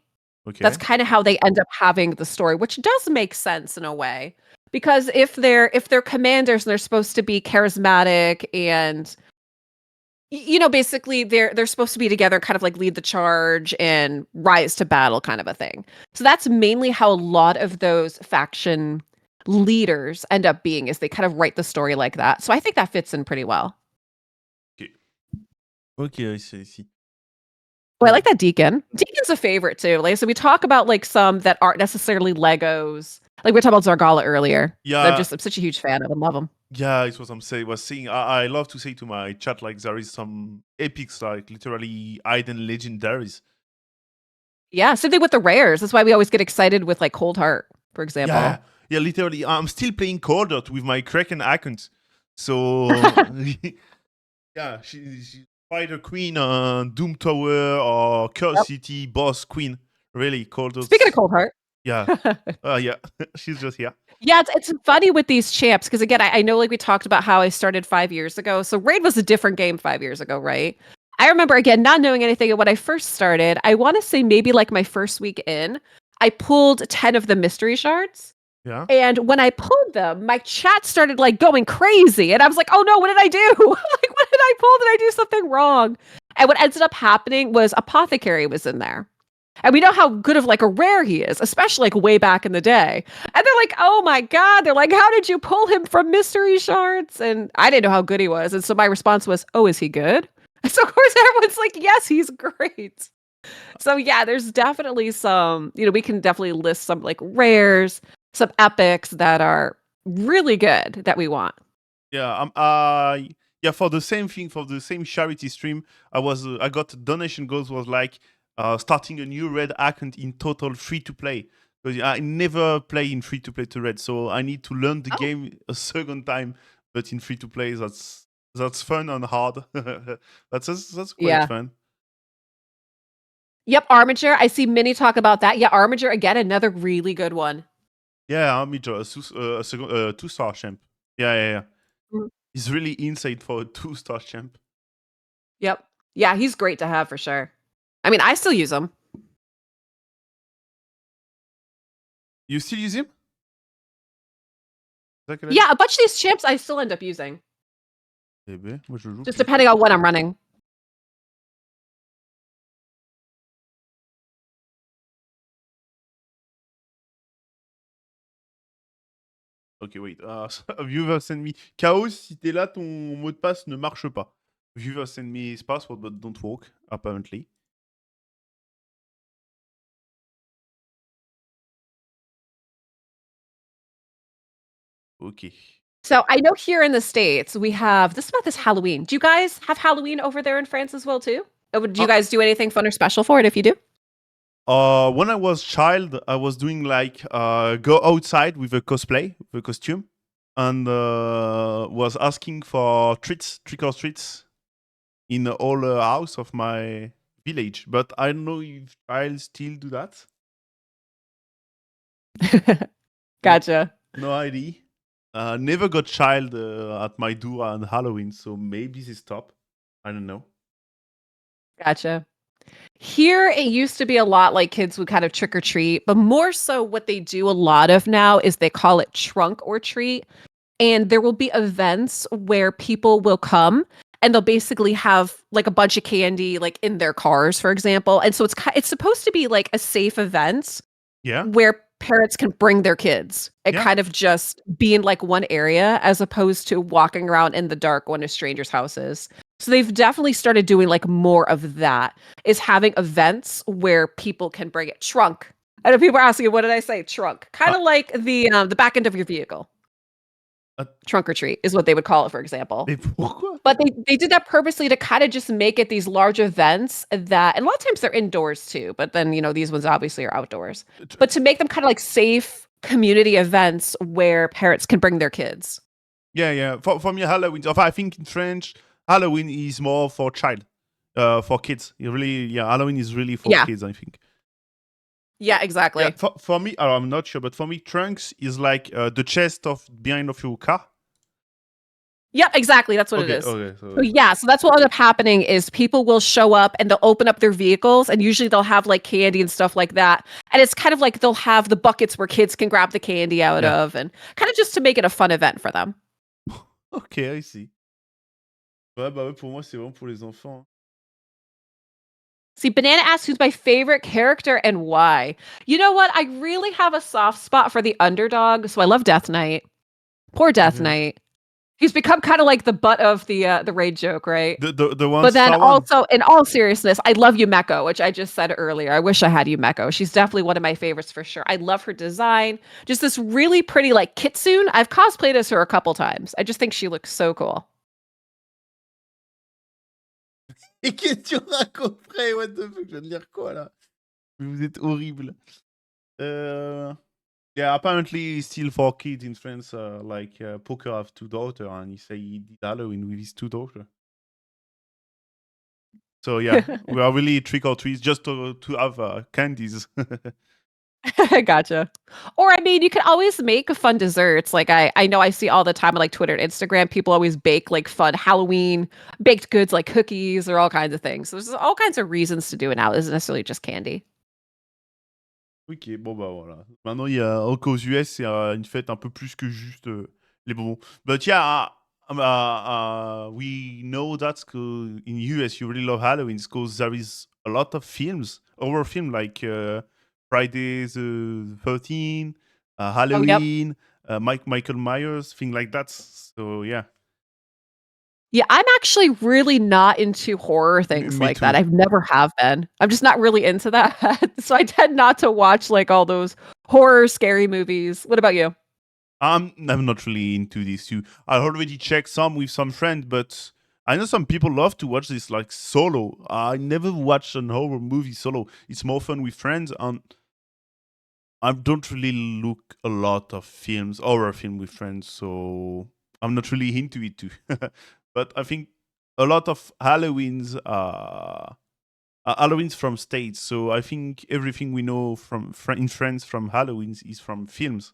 That's Okay. kind of how they end up having the story, which does make sense in a way. Because if they're commanders and they're supposed to be charismatic and basically they're supposed to be together, kind of like lead the charge and rise to battle kind of a thing. So that's mainly how a lot of those faction leaders end up being, is they kind of write the story like that. So I think that fits in pretty well. Okay. Okay, I see, I see. Oh, I like that Deacon. Deacon's a favorite too. Like, so we talk about like some that aren't necessarily Legos. Like we talked about Zargala earlier. Yeah, I'm such a huge fan of and love them. yeah, it's what I'm saying. Was saying. I love to say to my chat like there is some epics, like literally hidden legendaries. Yeah, same thing with the rares. That's why we always get excited with like Cold Heart, for example. Yeah, yeah, literally. I'm still playing Cold Earth with my Kraken account. So yeah, she's Spider Queen, Doom Tower, or Curse Yep. City boss queen. Really, Cold Earth. Speaking of Cold Heart. Yeah, yeah, she's just here. Yeah, it's funny with these champs because again, I know like we talked about how I started 5 years ago. So Raid was a different game 5 years ago, right? I remember again not knowing anything when I first started. I want to say maybe like my first week in, I pulled 10 of the mystery shards. Yeah. And when I pulled them, my chat started like going crazy. And I was like, oh no, what did I do? Like, what did I pull? Did I do something wrong? And what ended up happening was Apothecary was in there. And we know how good of like a rare he is, especially like way back in the day. And they're like, oh my God. They're like, how did you pull him from mystery shards? And I didn't know how good he was. And so my response was, oh, is he good? And so of course everyone's like, yes, he's great. So yeah, there's definitely some, we can definitely list some like rares, some epics that are really good that we want. Yeah, yeah, for the same thing, for the same charity stream, I got donation goals was like starting a new red account in total free to play, because I never play in free to play to red, so I need to learn the Oh. game a second time, but in free to play that's fun and hard. That's quite Yeah. fun. Yep, Armature. I see Minnie talk about that. Yeah, Armature again, another really good one. Yeah, Arbiter, a second 2-star champ. Yeah, yeah, yeah. Mm. He's really insane for a 2-star champ. Yep. Yeah, he's great to have for sure. I mean, I still use him. You still use him? Yeah, a bunch of these champs I still end up using. Eh ben, moi je joue Just plus. depending on what I'm running. Ok, wait. A viewer send me. Chaos, si t'es là, ton mot de passe ne marche pas. Viewer sent me his password, but don't work apparently. Okay. So I know here in the States we have this about this Halloween. Do you guys have Halloween over there in France as well too? Do you Uh, guys do anything fun or special for it if you do? when I was child, I was doing like go outside with a cosplay, with a costume, and was asking for treats, trick or treats, in all house of my village. But I don't know if child still do that. No, Gotcha. no idea. Never got child at my door on Halloween, so maybe they stop. I don't know. Gotcha. Here, it used to be a lot like kids would kind of trick or treat, but more so what they do a lot of now is they call it trunk or treat. And there will be events where people will come and they'll basically have like a bunch of candy like in their cars, for example. And so it's supposed to be like a safe event Yeah, where parents can bring their kids and yeah. kind of just be in like one area as opposed to walking around in the dark going to strangers' houses. So they've definitely started doing like more of that, is having events where people can bring it. Trunk. I know people are asking, what did I say? Trunk. Kind Uh, of like the back end of your vehicle. uh, Trunk or treat is what they would call it, for example. mais pourquoi? But they did that purposely to kind of just make it these large events that, and a lot of times they're indoors too, but then, these ones obviously are outdoors. But to make them kind of like safe community events where parents can bring their kids. Yeah, yeah. For me, Halloween. I think in French, Halloween is more for child, for kids. It really, yeah. Halloween is really for Yeah. kids. I think. Yeah, Yeah. exactly. For me, I'm not sure, but for me, trunks is like the chest of behind of your car. Yep, exactly. That's what it Okay, is. okay. So So yeah, so that's what ends up happening is people will show up and they'll open up their vehicles and usually they'll have like candy and stuff like that. And it's kind of like they'll have the buckets where kids can grab the candy out yeah. of and kind of just to make it a fun event for them. Okay, I see. Ouais, bah ouais, pour moi, c'est vraiment pour les enfants. See, Banana asks who's my favorite character and why. You know what? I really have a soft spot for the underdog, so I love Death Knight. Poor Death Okay. Knight. He's become kind of like the butt of the raid joke, right? The one But then star one. also, in all seriousness, I love Yumeko, which I just said earlier. I wish I had Yumeko. She's definitely one of my favorites for sure. I love her design. Just this really pretty, like, kitsune. I've cosplayed as her a couple times. I just think she looks so cool. Et question d'un coffret, what the fuck, je viens de lire quoi là? Vous êtes horrible. Yeah, apparently still for kids in France, like Poker have two daughters, and he say he did Halloween with his two daughters. So yeah, we are really trick or treats just to have candies. Gotcha. Or I mean, you can always make fun desserts. Like I know I see all the time on like Twitter and Instagram, people always bake like fun Halloween baked goods like cookies or all kinds of things. So there's all kinds of reasons to do it now. It isn't necessarily just candy. Ok, bon bah voilà. Maintenant, il y a qu'aux US, c'est une fête un peu plus que juste les bonbons. But yeah, we know that in US you really love Halloween because there is a lot of films, horror film like Friday the 13th, Oh, yep. Halloween, Michael Myers, thing like that. So yeah, Yeah, I'm actually really not into horror things me like that. too. I've never have been. I'm just not really into that. So I tend not to watch like all those horror scary movies. What about you? I'm not really into this too. I already checked some with some friends, but I know some people love to watch this like solo. I never watched an horror movie solo. It's more fun with friends, and I don't really look a lot of films, horror film with friends, so I'm not really into it too. But I think a lot of Halloween's from States, so I think everything we know from in France from Halloween's is from films.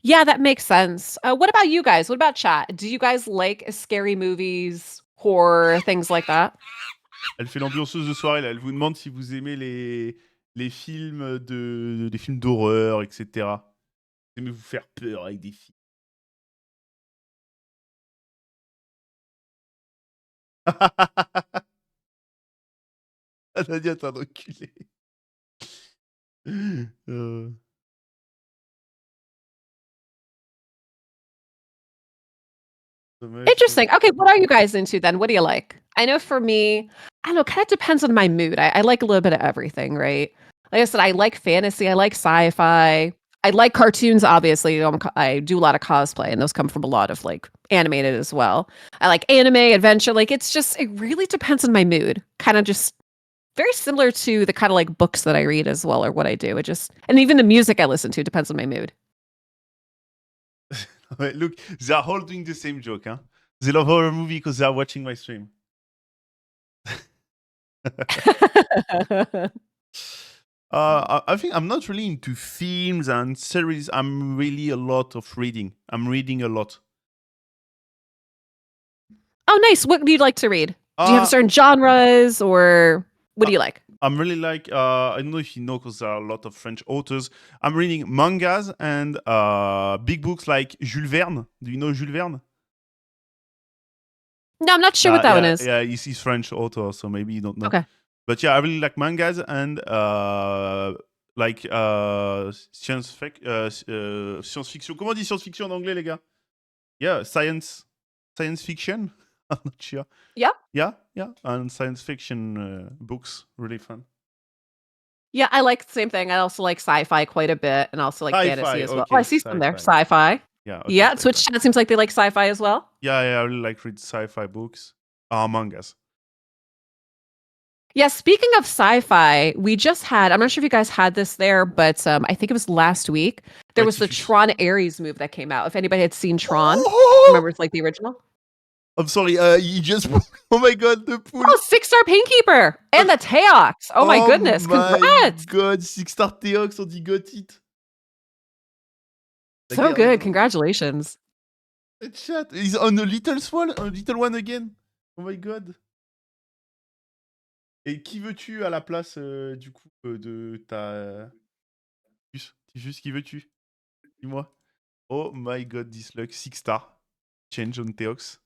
Yeah, that makes sense. What about you guys? What about chat? Do you guys like scary movies, horror, things like that? Elle fait l'ambianceuse de soirée, là. Elle vous demande si vous aimez les films d'horreur, etc. Vous aimez vous faire peur avec des films. Ah, Nadia, t'es un enculé. Euh, Interesting. Okay, what are you guys into then? What do you like? I know for me, I don't know, kind of depends on my mood. I like a little bit of everything, right? Like I said, I like fantasy, I like sci-fi, I like cartoons, obviously. I do a lot of cosplay, and those come from a lot of like animated as well. I like anime, adventure. Like it really depends on my mood. Kind of just very similar to the kind of like books that I read as well, or what I do. And even the music I listen to depends on my mood. Look, they are all doing the same joke, huh? They love horror movie because they are watching my stream. I think I'm not really into films and series. I'm really a lot of reading. I'm reading a lot. Oh, nice. What do you like to read? Do you have Uh, certain genres, or what uh, do you like? I'm really like, I don't know if you know, because there are a lot of French authors. I'm reading mangas and big books like Jules Verne. Do you know Jules Verne? No, I'm not sure what that one is. Yeah, he's French author, so maybe you don't know. Okay. But yeah, I really like mangas and like science-fiction. Comment on dit science-fiction en anglais, les gars? Yeah, science fiction. I'm not sure. Yeah. Yeah, and science fiction books, really fun. Yeah, I like the same thing. I also like sci-fi quite a bit, and also like fantasy Sci-fi, as well. Oh, okay, I see some there. sci-fi. Sci-fi. Yeah, okay, Yeah, sci-fi. Twitch chat seems like they like sci-fi as well. Yeah, I really like read sci-fi books. Mangas. Yeah, speaking of sci-fi, we just had, I'm not sure if you guys had this there, but I think it was last week. There was the Diffuse. Tron Ares move that came out. If anybody had seen Tron, Oh! remember it's like the original? I'm sorry, you just... Oh my god, the pool! Oh, 6-star Painkeeper and the Teox. Oh my goodness, my congrats! god, 6-star Theox, on dit got it. So good, congratulations. Chat, he's on a little one again. Oh my god. Et qui veux-tu à la place du coup de ta Juste qui veux-tu? Dis-moi. Oh my god, this luck, 6-star. Change on Theox.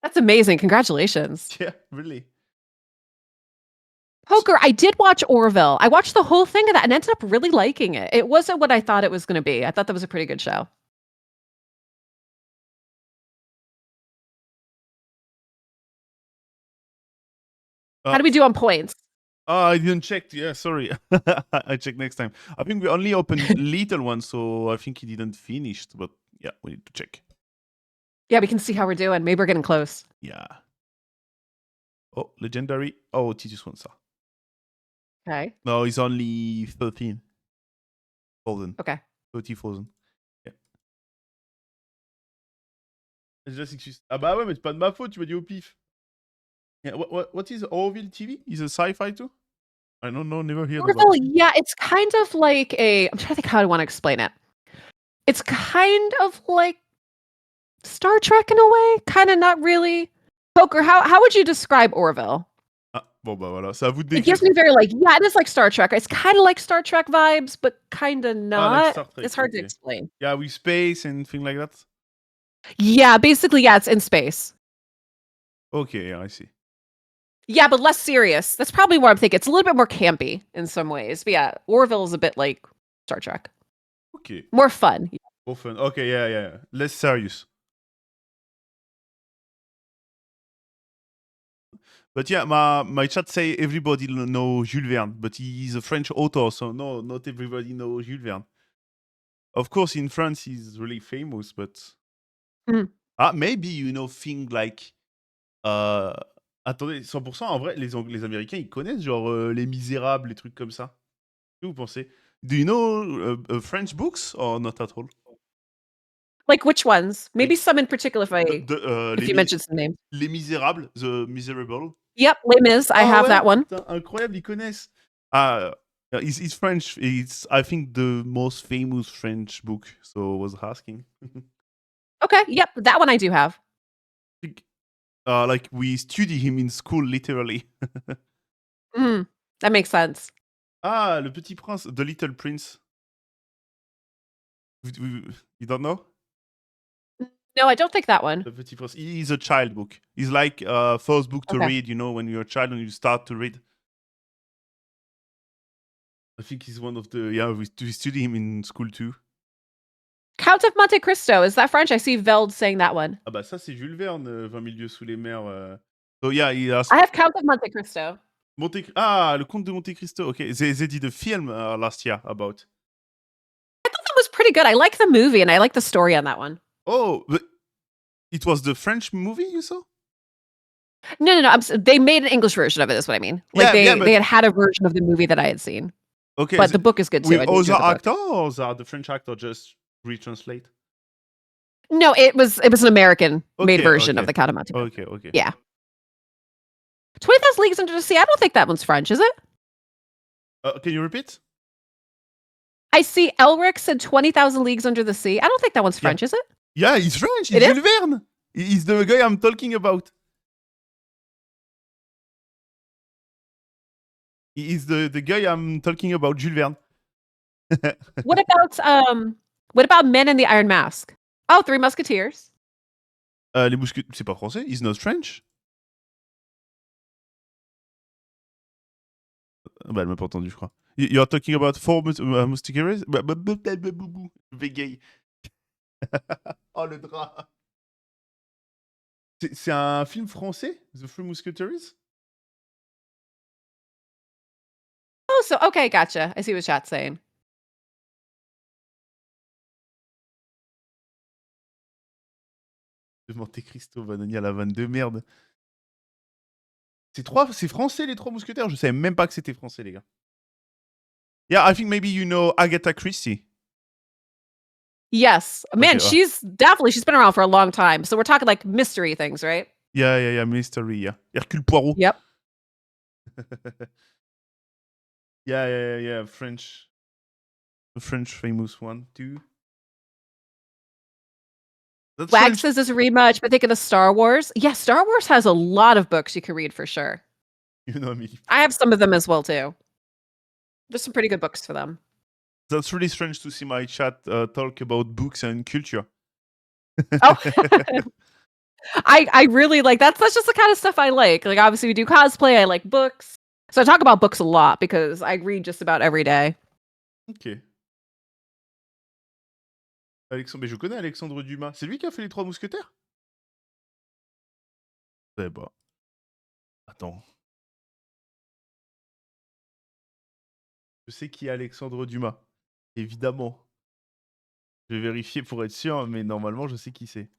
That's amazing. Congratulations. Yeah, really. Poker, I did watch Orville. I watched the whole thing of that and ended up really liking it. It wasn't what I thought it was going to be. I thought that was a pretty good show. How do we do on points? I didn't check. Yeah, sorry. I check next time. I think we only opened little one, so I think he didn't finish. But yeah, we need to check. Yeah, we can see how we're doing. Maybe we're getting close. Yeah. Oh, legendary. Oh, Titus wants that. Okay. No, he's only 13,000. Okay. 30,000. Yeah. Just excuse. Ah bah ouais, mais c'est pas de ma faute, tu m'as dit au pif. Yeah, what is Orville TV? Is it sci-fi too? I don't know, never heard about Orville, it. yeah, it's kind of like I'm trying to think how I want to explain it. It's kind of like Star Trek in a way, kind of not really. Poker, how would you describe Orville? Ah, bon bah voilà, c'est à vous de It décrire. gives me very like, yeah, it is like Star Trek. It's kind of like Star Trek vibes, but kind of not. Like Star Trek, It's hard to okay. explain. Yeah, with space and things like that. Yeah, basically, yeah, it's in space. Okay, yeah, I see. Yeah, but less serious. That's probably what I'm thinking. It's a little bit more campy in some ways. But yeah, Orville is a bit like Star Trek. Okay. More fun. Often. Okay, yeah. Less serious. But yeah, my chat say everybody know Jules Verne, but he's a French author, so no, not everybody knows Jules Verne. Of course, in France, he's really famous, but maybe you know things like attendez, 100% en vrai, les Américains ils connaissent genre Les Misérables, les trucs comme ça. Qu'est-ce que vous pensez? Do you know French books or not at all? Like which ones? Maybe Like, some in particular if you mentioned some names. Les Misérables, The Miserable. Yep, Les Mis. I have that one. Putain, incroyable, ils connaissent. It's French. It's, I think, the most famous French book. So I was asking. Okay, yep, that one I do have. Like, we study him in school, literally. That makes sense. Ah, Le Petit Prince, The Little Prince. You don't know? No, I don't think that one. The Petit Prince. He's a child book. He's like first book to read, you know, when you're a child and you start to read. I think he's one of the... Yeah, we study him in school too. Count of Monte Cristo, is that French? I see Veld saying that one. Ah bah ça, c'est Jules Verne, 20 000 lieues sous les mers. So yeah, he has I have Count of Monte Cristo. le Comte de Monte Cristo. Okay, they did a film last year about. I thought that was pretty good. I like the movie and I like the story on that one. Oh, but it was the French movie you saw? No. They made an English version of it. Is what I mean. Like but they had a version of the movie that I had seen. okay, But the book is good too. with I did enjoy other the book. actor or the French actor just retranslate? No, it was an American made version of okay. the Count of Monte Cristo. Okay. Yeah. 20,000 Leagues Under the Sea. I don't think that one's French, is it? Can you repeat? I see Elric said 20,000 Leagues Under the Sea. I don't think that one's French, is it? Yeah, it's French. It's It is? Jules Verne. He's the guy I'm talking about. He is the guy I'm talking about, Jules Verne. What about Men in the Iron Mask? Oh, Three Musketeers. Les mousquetaires, c'est pas français. He's not French. Bah, elle m'a pas entendu, je crois. You're talking about Four Musketeers? Bégaye. Oh, le drap. C'est un film français, The Three Musketeers? Oh, so okay, gotcha. I see what chat's saying. De Monte Cristo, Vanania, la vanne de merde. C'est français, les Trois Mousquetaires? Je savais même pas que c'était français, les gars. Yeah, I think maybe you know Agatha Christie. Yes. Man, Okay, she's been around for a long time. So we're talking like mystery things, right? Yeah, mystery, yeah. Hercule Poirot. Yep. Yeah, French. The French famous one, too. That's Wag French. says this rematch, but thinking of Star Wars. Yeah, Star Wars has a lot of books you can read for sure. You know me. I have some of them as well too. There's some pretty good books for them. That's really strange to see my chat talk about books and culture. Oh, I really like that's just the kind of stuff I like. Like obviously we do cosplay. I like books, so I talk about books a lot because I read just about every day. Ok. Alexandre, mais je connais Alexandre Dumas. C'est lui qui a fait les Trois Mousquetaires? Je savais pas. Attends. Je sais qui est Alexandre Dumas. Évidemment. Je vais vérifier pour être sûr, mais normalement, je sais qui c'est.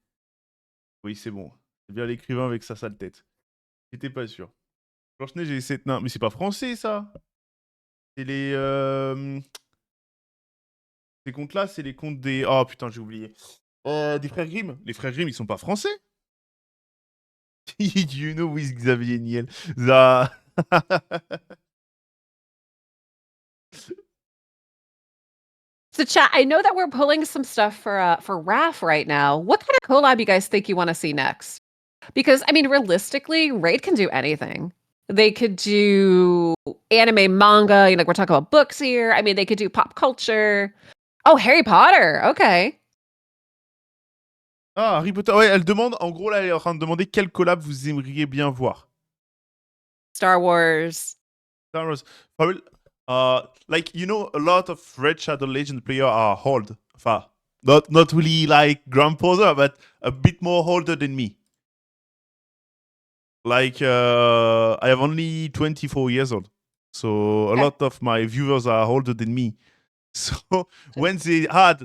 Oui, c'est bon. C'est bien l'écrivain avec sa sale tête. J'étais pas sûr. Blanche-Neige et 7 nains. Mais c'est pas français, ça. C'est les... Ces contes-là, c'est les contes des... Oh, putain, j'ai oublié. Des frères Grimm. Les frères Grimm, ils sont pas français? You know with Xavier Niel. Ça... So chat, I know that we're pulling some stuff for RAF right now. What kind of collab you guys think you want to see next? Because I mean, realistically, Raid can do anything. They could do anime, manga. Like we're talking about books here. I mean, they could do pop culture. Oh, Harry Potter. Okay. Ah, Harry Potter. Ouais, elle demande... En gros, là, elle est en train de demander quel collab vous aimeriez bien voir. Star Wars. Star Wars. Like, you know, a lot of Red Shadow Legend players are old. Enfin, not really like grandfather, but a bit more older than me. Like, I have only 24 years old. So a lot of my viewers are older than me. So when they had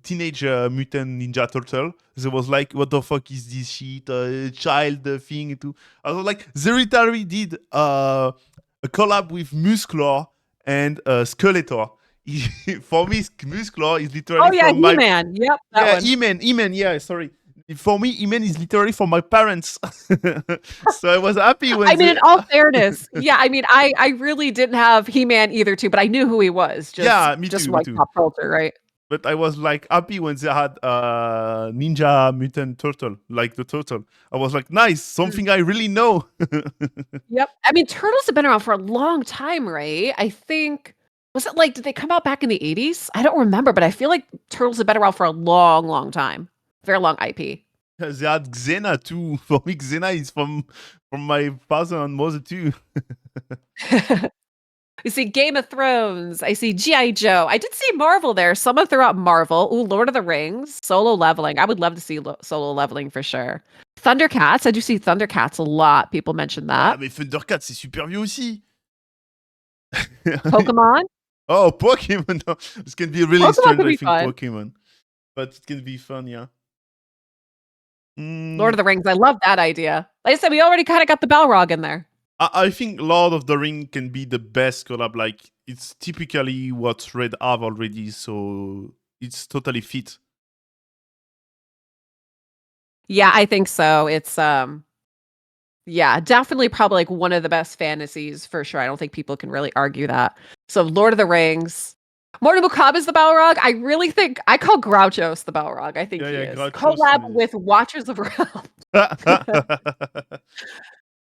Teenage Mutant Ninja Turtle, they was like, what the fuck is this shit? Child thing too. I was like, they literally did a collab with Musclor and Skeletor. For me, Musclor is literally Oh yeah, from my... He-Man. Yep, that one. E-Man, yeah, sorry. For me, E-Man is literally from my parents. So I was happy when I mean, in all fairness, yeah, I mean, I really didn't have He-Man either too, but I knew who he was. Just, yeah, me just too, like pop culture, right? But I was like happy when they had Ninja Mutant Turtle, like the turtle. I was like, nice, something I really know. Yep. I mean, turtles have been around for a long time, right? I think, was it like, did they come out back in the 80s? I don't remember, but I feel like turtles have been around for a long, long time. Very long IP. They had Xena too. For me, Xena is from my father and mother too. You see Game of Thrones. I see G.I. Joe. I did see Marvel there. Someone threw out Marvel. Ooh, Lord of the Rings. Solo Leveling. I would love to see Solo Leveling for sure. Thundercats. I do see Thundercats a lot. People mention Ouais, that. mais Thundercat, c'est super vieux aussi. Pokemon. Oh, Pokemon. No. This can be really Pokemon strange, could I be think, fun. Pokemon. But it can be fun, yeah. Lord of Mm, the Rings. I love that idea. Like I said, we already kind of got the Balrog in there. I think Lord of the Ring can be the best collab. Like, it's typically what Red have already, so it's totally fit. Yeah, I think so. It's yeah, definitely probably like one of the best fantasies for sure. I don't think people can really argue that. So Lord of the Rings. Mortal Kombat is the Balrog. I really think I call Grouchos the Balrog. I think Yeah, he yeah, is. Groucho's Collab is. with Watchers of Realm.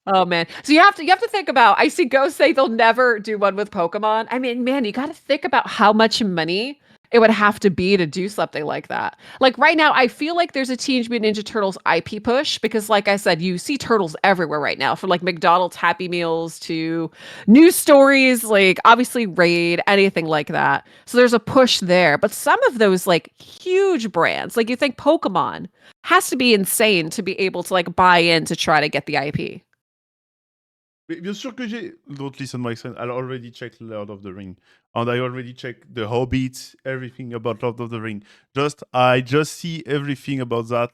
Oh man. So you have to think about I see Ghost say they'll never do one with Pokemon. I mean, man, you gotta think about how much money it would have to be to do something like that. Like right now, I feel like there's a Teenage Mutant Ninja Turtles IP push because, like I said, you see turtles everywhere right now, from like McDonald's Happy Meals to news stories, like obviously Raid, anything like that. So there's a push there. But some of those like huge brands, like you think Pokemon, has to be insane to be able to like buy in to try to get the IP. Mais bien sûr que j'ai. Don't listen, my son. I already checked Lord of the Ring, and I already checked the Hobbit, everything about Lord of the Ring. I just see everything about that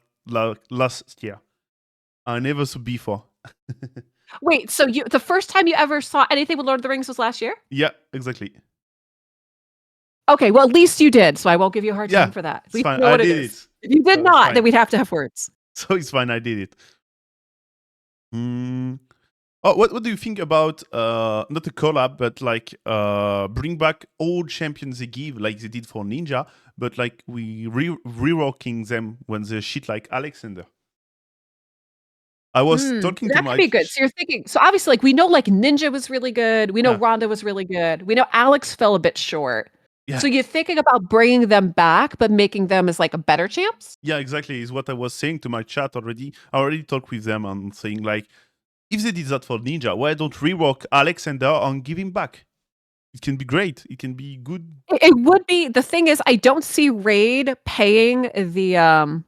last year. I never saw before. Wait, so the first time you ever saw anything with Lord of the Rings was last year? Yeah, exactly. Okay, well, at least you did, so I won't give you a hard time Yeah, for that. At it's least fine. you know I what it did is. it, If you did so it's not, then fine. we'd have to have words. So it's fine. I did it. Mm. Oh, what do you think about not a collab, but like bring back old champions they give, like they did for Ninja, but like we reworking them when they shit like Alexander. I was talking to That could my be good. So you're thinking so obviously, like, we know, like, Ninja was really good. We know yeah, Ronda was really good. We know Alex fell a bit short. yeah, So you're thinking about bringing them back, but making them as, like, a better champs? yeah, exactly. Is what I was saying to my chat already. I already talked with them and saying like, if they did that for Ninja, why don't rework Alexander and give him back? It can be great. It can be good. It would be the thing is I don't see Raid paying the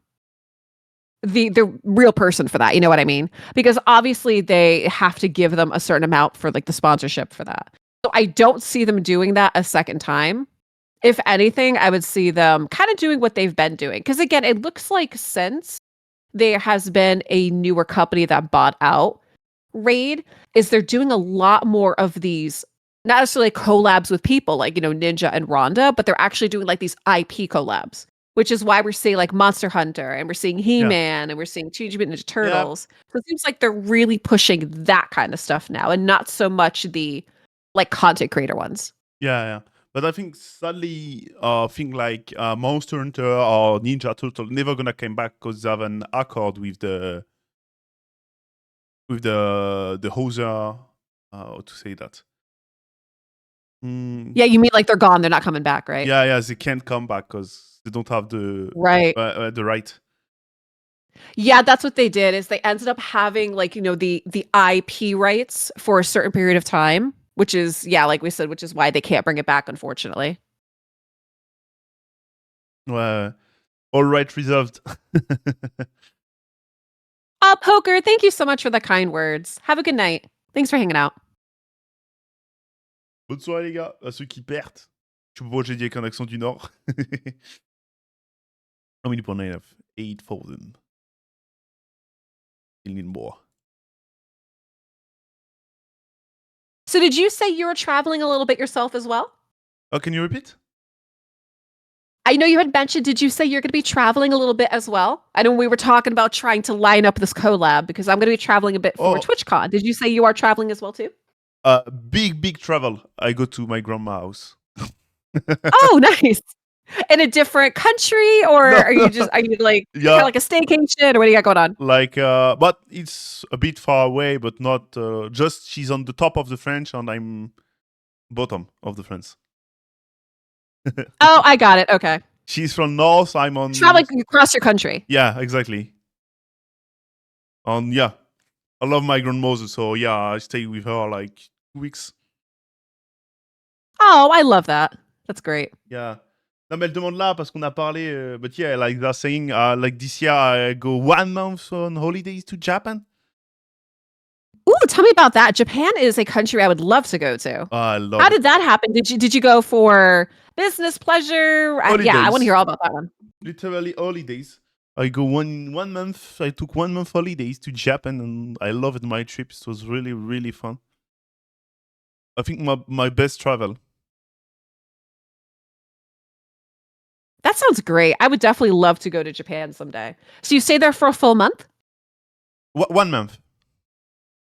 real person for that, you know what I mean? Because obviously they have to give them a certain amount for like the sponsorship for that. So I don't see them doing that a second time. If anything, I would see them kind of doing what they've been doing. Because again, it looks like since there has been a newer company that bought out Raid, is they're doing a lot more of these, not necessarily collabs with people like, Ninja and Rhonda, but they're actually doing like these IP collabs, which is why we're seeing like Monster Hunter and we're seeing Yeah, He-Man and we're seeing Teenage Mutant Ninja yeah, Turtles. So it seems like they're really pushing that kind of stuff now and not so much the like content creator ones. yeah, yeah. But I think sadly, thing like Monster Hunter or Ninja Turtle never gonna come back because they have an accord with the hoser. How to say that? Mm, Yeah, you mean like they're gone, they're not coming back, right? yeah, yeah, they can't come back because they don't have Right. the right. Yeah, that's what they did is they ended up having like, the IP rights for a certain period of time, which is yeah, like we said, which is why they can't bring it back, unfortunately. All right reserved. Poker, thank you so much for the kind words. Have a good night. Thanks for hanging out. Bonne soirée les gars, à ceux qui perdent. Je sais pas pourquoi j'ai dit avec un accent du Nord. How many point I have? 8,000. Still need more. So did you say you were traveling a little bit yourself as well? Oh, can you repeat? I know you had mentioned, did you say you're going to be traveling a little bit as well? I know we were talking about trying to line up this collab because I'm going to be traveling a bit for Oh, TwitchCon. Did you say you are traveling as well too? big travel. I go to my grandma's house. Oh, nice. In a different country, or No, are you like kind of yeah, like a staycation, or what do you got going on? like but it's a bit far away, but not just she's on the top of the French and I'm bottom of the France. Oh, I got it. Okay. She's from north, I'm on. Traveling across your country. Yeah, exactly. Yeah, I love my grandmother, so yeah, I stay with her like 2 weeks. Oh, I love that. That's great. Yeah. Non, mais elle demande là parce qu'on a parlé. But yeah, like they're saying, like this year I go 1 month on holidays to Japan. Ooh, tell me about that. Japan is a country I would love to go to. I love How it. did that happen? Did you go for business, pleasure? Yeah, I want to hear Holidays. all about that one. Literally holidays. I go 1 month. I took 1 month holidays to Japan, and I loved my trips. It was really, really fun. I think my best travel. That sounds great. I would definitely love to go to Japan someday. So you stay there for a full month? 1 month.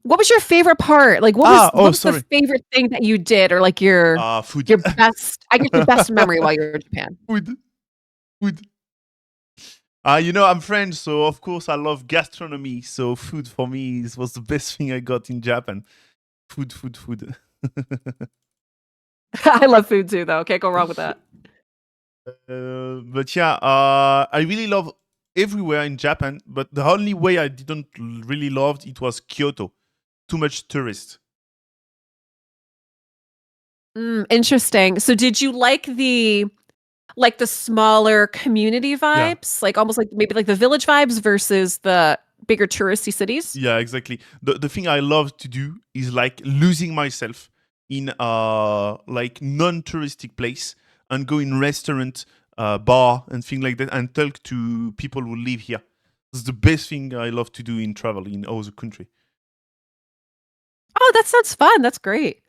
What was your favorite part? Like what was the Sorry. favorite thing that you did, or like your Food. best, I guess, your best memory while you were in Japan? Food. I'm French, so of course I love gastronomy. So food for me was the best thing I got in Japan. Food. I love food too, though. Can't go wrong with that. But yeah, I really love everywhere in Japan. But the only way I didn't really love it was Kyoto. Too much tourist. Interesting. So did you like the smaller community vibes? Like almost like maybe like the village vibes versus the bigger touristy cities? Yeah, exactly. The thing I love to do is like losing myself in like non-touristic place and go in restaurant, bar and things like that and talk to people who live here. It's the best thing I love to do in travel in other country. Oh, that sounds fun. That's great.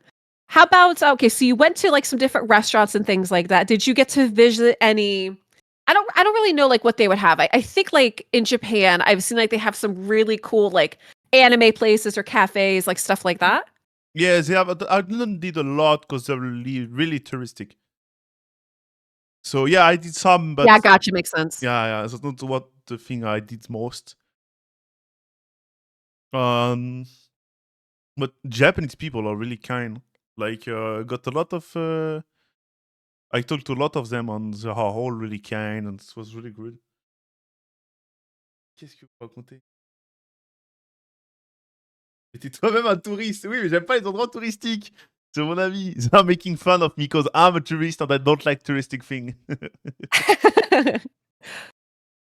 How about okay, so you went to like some different restaurants and things like that. Did you get to visit any I don't really know like what they would have. I think like in Japan, I've seen like they have some really cool like anime places or cafes, like stuff like that. Yeah, they have. I didn't did a lot because they're really, really touristic. So yeah, I did some, but Yeah, gotcha. Makes sense. yeah, that's not what the thing I did most. Um, but Japanese people are really kind. Like, got a lot of. I talked to a lot of them, and they are all really kind, and it was really good. Qu'est-ce que vous racontez? Mais t'es toi-même un touriste. Oui, mais j'aime pas les endroits touristiques. C'est mon avis. They're making fun of me because I'm a tourist and I don't like touristic thing.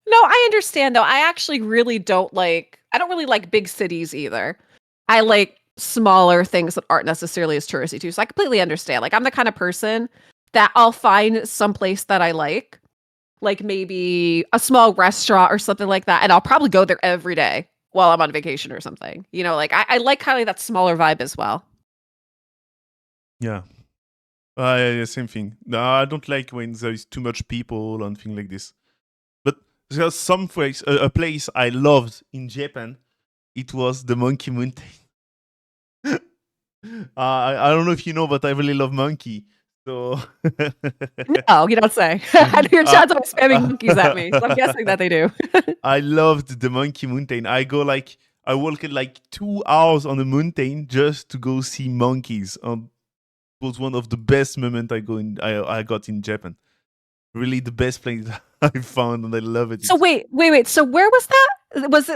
No, I understand though. I actually really don't like I don't really like big cities either. I like smaller things that aren't necessarily as touristy too. So I completely understand. Like I'm the kind of person that I'll find some place that I like maybe a small restaurant or something like that, and I'll probably go there every day while I'm on vacation or something. You know, like I like kind of that smaller vibe as well. Yeah. Yeah, same thing. No, I don't like when there is too much people and things like this. But there's some place, a place I loved in Japan. It was the Monkey Mountain. I don't know if you know, but I really love monkey. So No, you don't say. I know your chat's always spamming monkeys at me, so I'm guessing that they do. I loved the Monkey Mountain. I walked like 2 hours on the mountain just to go see monkeys. It was one of the best moments I got in Japan. Really the best place I found, and I love it. So wait. So where was that? Was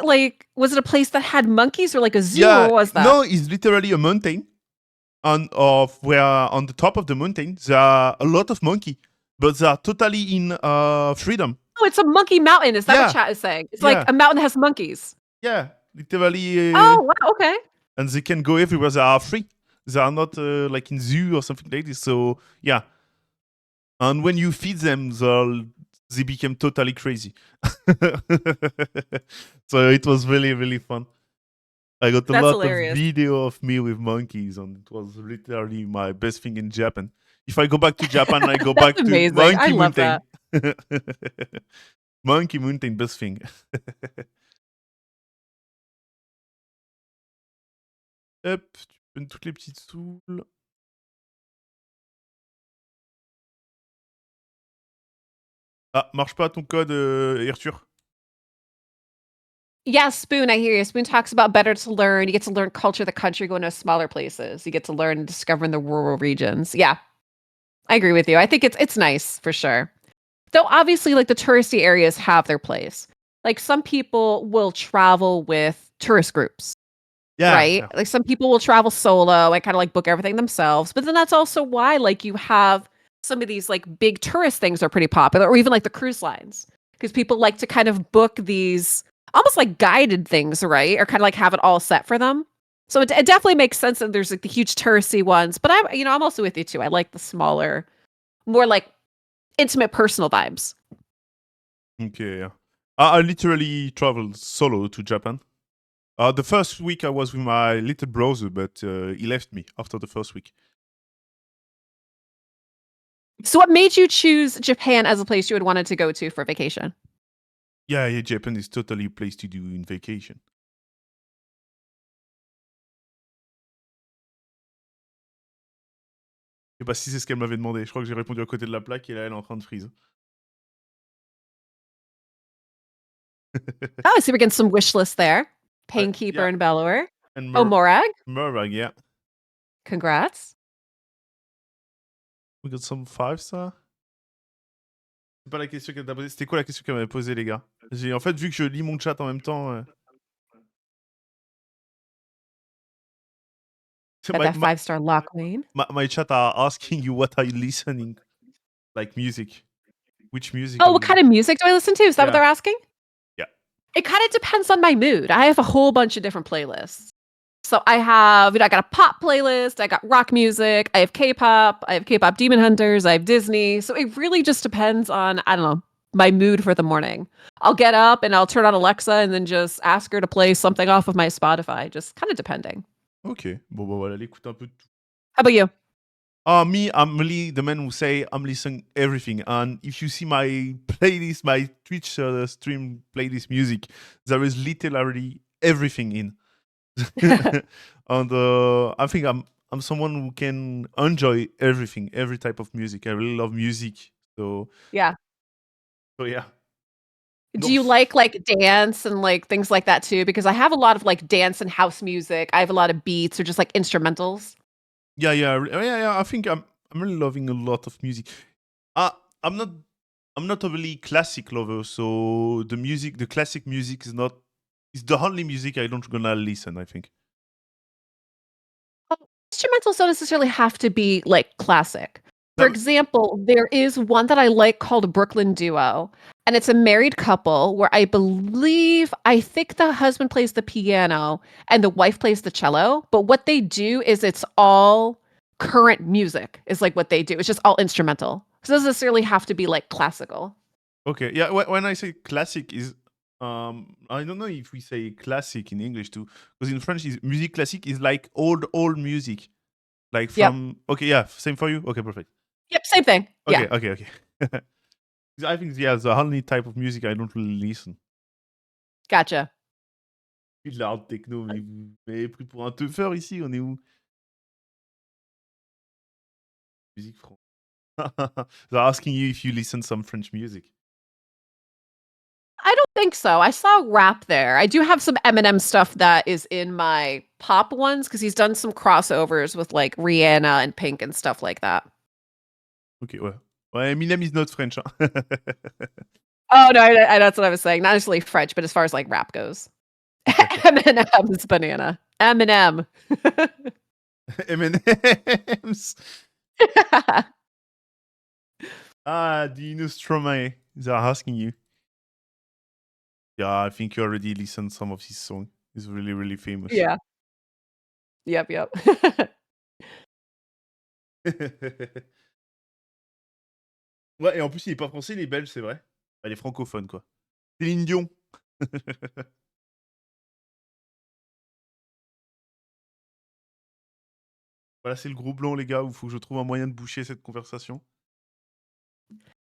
it a place that had monkeys or like a zoo, or Yeah, what was that? no, it's literally a mountain. Where on the top of the mountain there are a lot of monkey, but they are totally in freedom. Oh, it's a monkey mountain. Is that Yeah, what chat is saying? It's yeah, like a mountain that has monkeys. yeah, literally. Oh, wow, okay. And they can go everywhere. They are free. They are not like in zoo or something like this. So yeah, and when you feed them, they become totally crazy. So it was really, really fun. I got a That's lot of hilarious. video of me with monkeys, and it was literally my best thing in Japan. If I go back to Japan, I go back That's to amazing. I Monkey love Mountain. that. Monkey Mountain, best thing. Hop, tu donnes toutes les petites soules. Ah, marche pas ton code, Arthur. Yes, Spoon, I hear you. Spoon talks about better to learn. You get to learn culture of the country going to smaller places. You get to learn and discover in the rural regions. Yeah, I agree with you. I think it's nice for sure. Though obviously, like the touristy areas have their place. Like some people will travel with tourist groups. Yeah, right? yeah. Like some people will travel solo and kind of like book everything themselves. But then that's also why like you have some of these like big tourist things are pretty popular, or even like the cruise lines. Because people like to kind of book these almost like guided things, right? Or kind of like have it all set for them. So it definitely makes sense that there's like the huge touristy ones. But I'm also with you too. I like the smaller, more like intimate personal vibes. Okay, yeah. I literally traveled solo to Japan. The first week I was with my little brother, but he left me after the first week. So what made you choose Japan as a place you would wanted to go to for vacation? Yeah, yeah, Japan is totally a place to do in vacation. Je sais pas si c'est ce qu'elle m'avait demandé. Je crois que j'ai répondu à côté de la plaque et là, elle est en train de freeze. Oh, so we're getting some wish list there. Painkeeper Yeah, and Bellower. and Oh, Morag. Murag, yeah. Congrats. We got some 5-star. C'est pas la question qu'elle t'a posée. C'était quoi la question qu'elle m'avait posée, les gars? En fait, vu que je lis mon chat en même temps... Got my, that my, 5-star lock lane. my chat are asking you what are you listening? Like music. Which music Oh, are what you... kind of music do I listen to? Is that what Yeah. they're asking? Yeah. It kind of depends on my mood. I have a whole bunch of different playlists. So I got a pop playlist, I got rock music, I have K-pop, I have K-pop Demon Hunters, I have Disney. So it really just depends on, I don't know, my mood for the morning. I'll get up and I'll turn on Alexa and then just ask her to play something off of my Spotify, just kind of depending. Ok. Bon, bah voilà, elle écoute un peu de tout. How about you? Me, I'm really the man who say I'm listening everything. And if you see my playlist, my Twitch stream playlist music, there is literally everything in. And I think I'm someone who can enjoy everything, every type of music. I really love music. Yeah. So yeah. Do you like dance and like things like that too? Because I have a lot of like dance and house music. I have a lot of beats or just like instrumentals. Yeah. I think I'm really loving a lot of music. I'm not a really classic lover, so the classic music is the only music I don't gonna listen, I think. Instrumentals don't necessarily have to be like classic. For That- example, there is one that I like called Brooklyn Duo, and it's a married couple where I think the husband plays the piano and the wife plays the cello, but what they do is it's all current music is like what they do. It's just all instrumental. So it doesn't necessarily have to be like classical. Okay, yeah. When I say classic is, I don't know if we say classic in English too, because in French, musique classique is like old music, like Yep. from. Okay, yeah, same for you. Okay, perfect. Yep, same thing. Okay, Yeah. okay. 'Cause I think the only type of music I don't really listen. Gotcha. Puis de la hard techno, mais vous m'avez pris pour un teufeur ici. On est où? Musique française. They're asking you if you listen some French music. I don't think so. I saw rap there. I do have some Eminem stuff that is in my pop ones because he's done some crossovers with like Rihanna and Pink and stuff like that. Okay, ouais. Ouais, Eminem is not French. Hein. Oh no, that's what I was saying. Not necessarily French, but as far as like rap goes, Eminem's banana. Eminem. M&M's. Do you know Stromae? They're asking you. Yeah, I think you already listened some of his songs. He's really, really famous. Yeah. Yep. Ouais, et en plus, il est pas français, il est belge, c'est vrai. Elle est francophone, quoi. Céline Dion. Voilà, c'est le gros blanc, les gars, où il faut que je trouve un moyen de boucher cette conversation.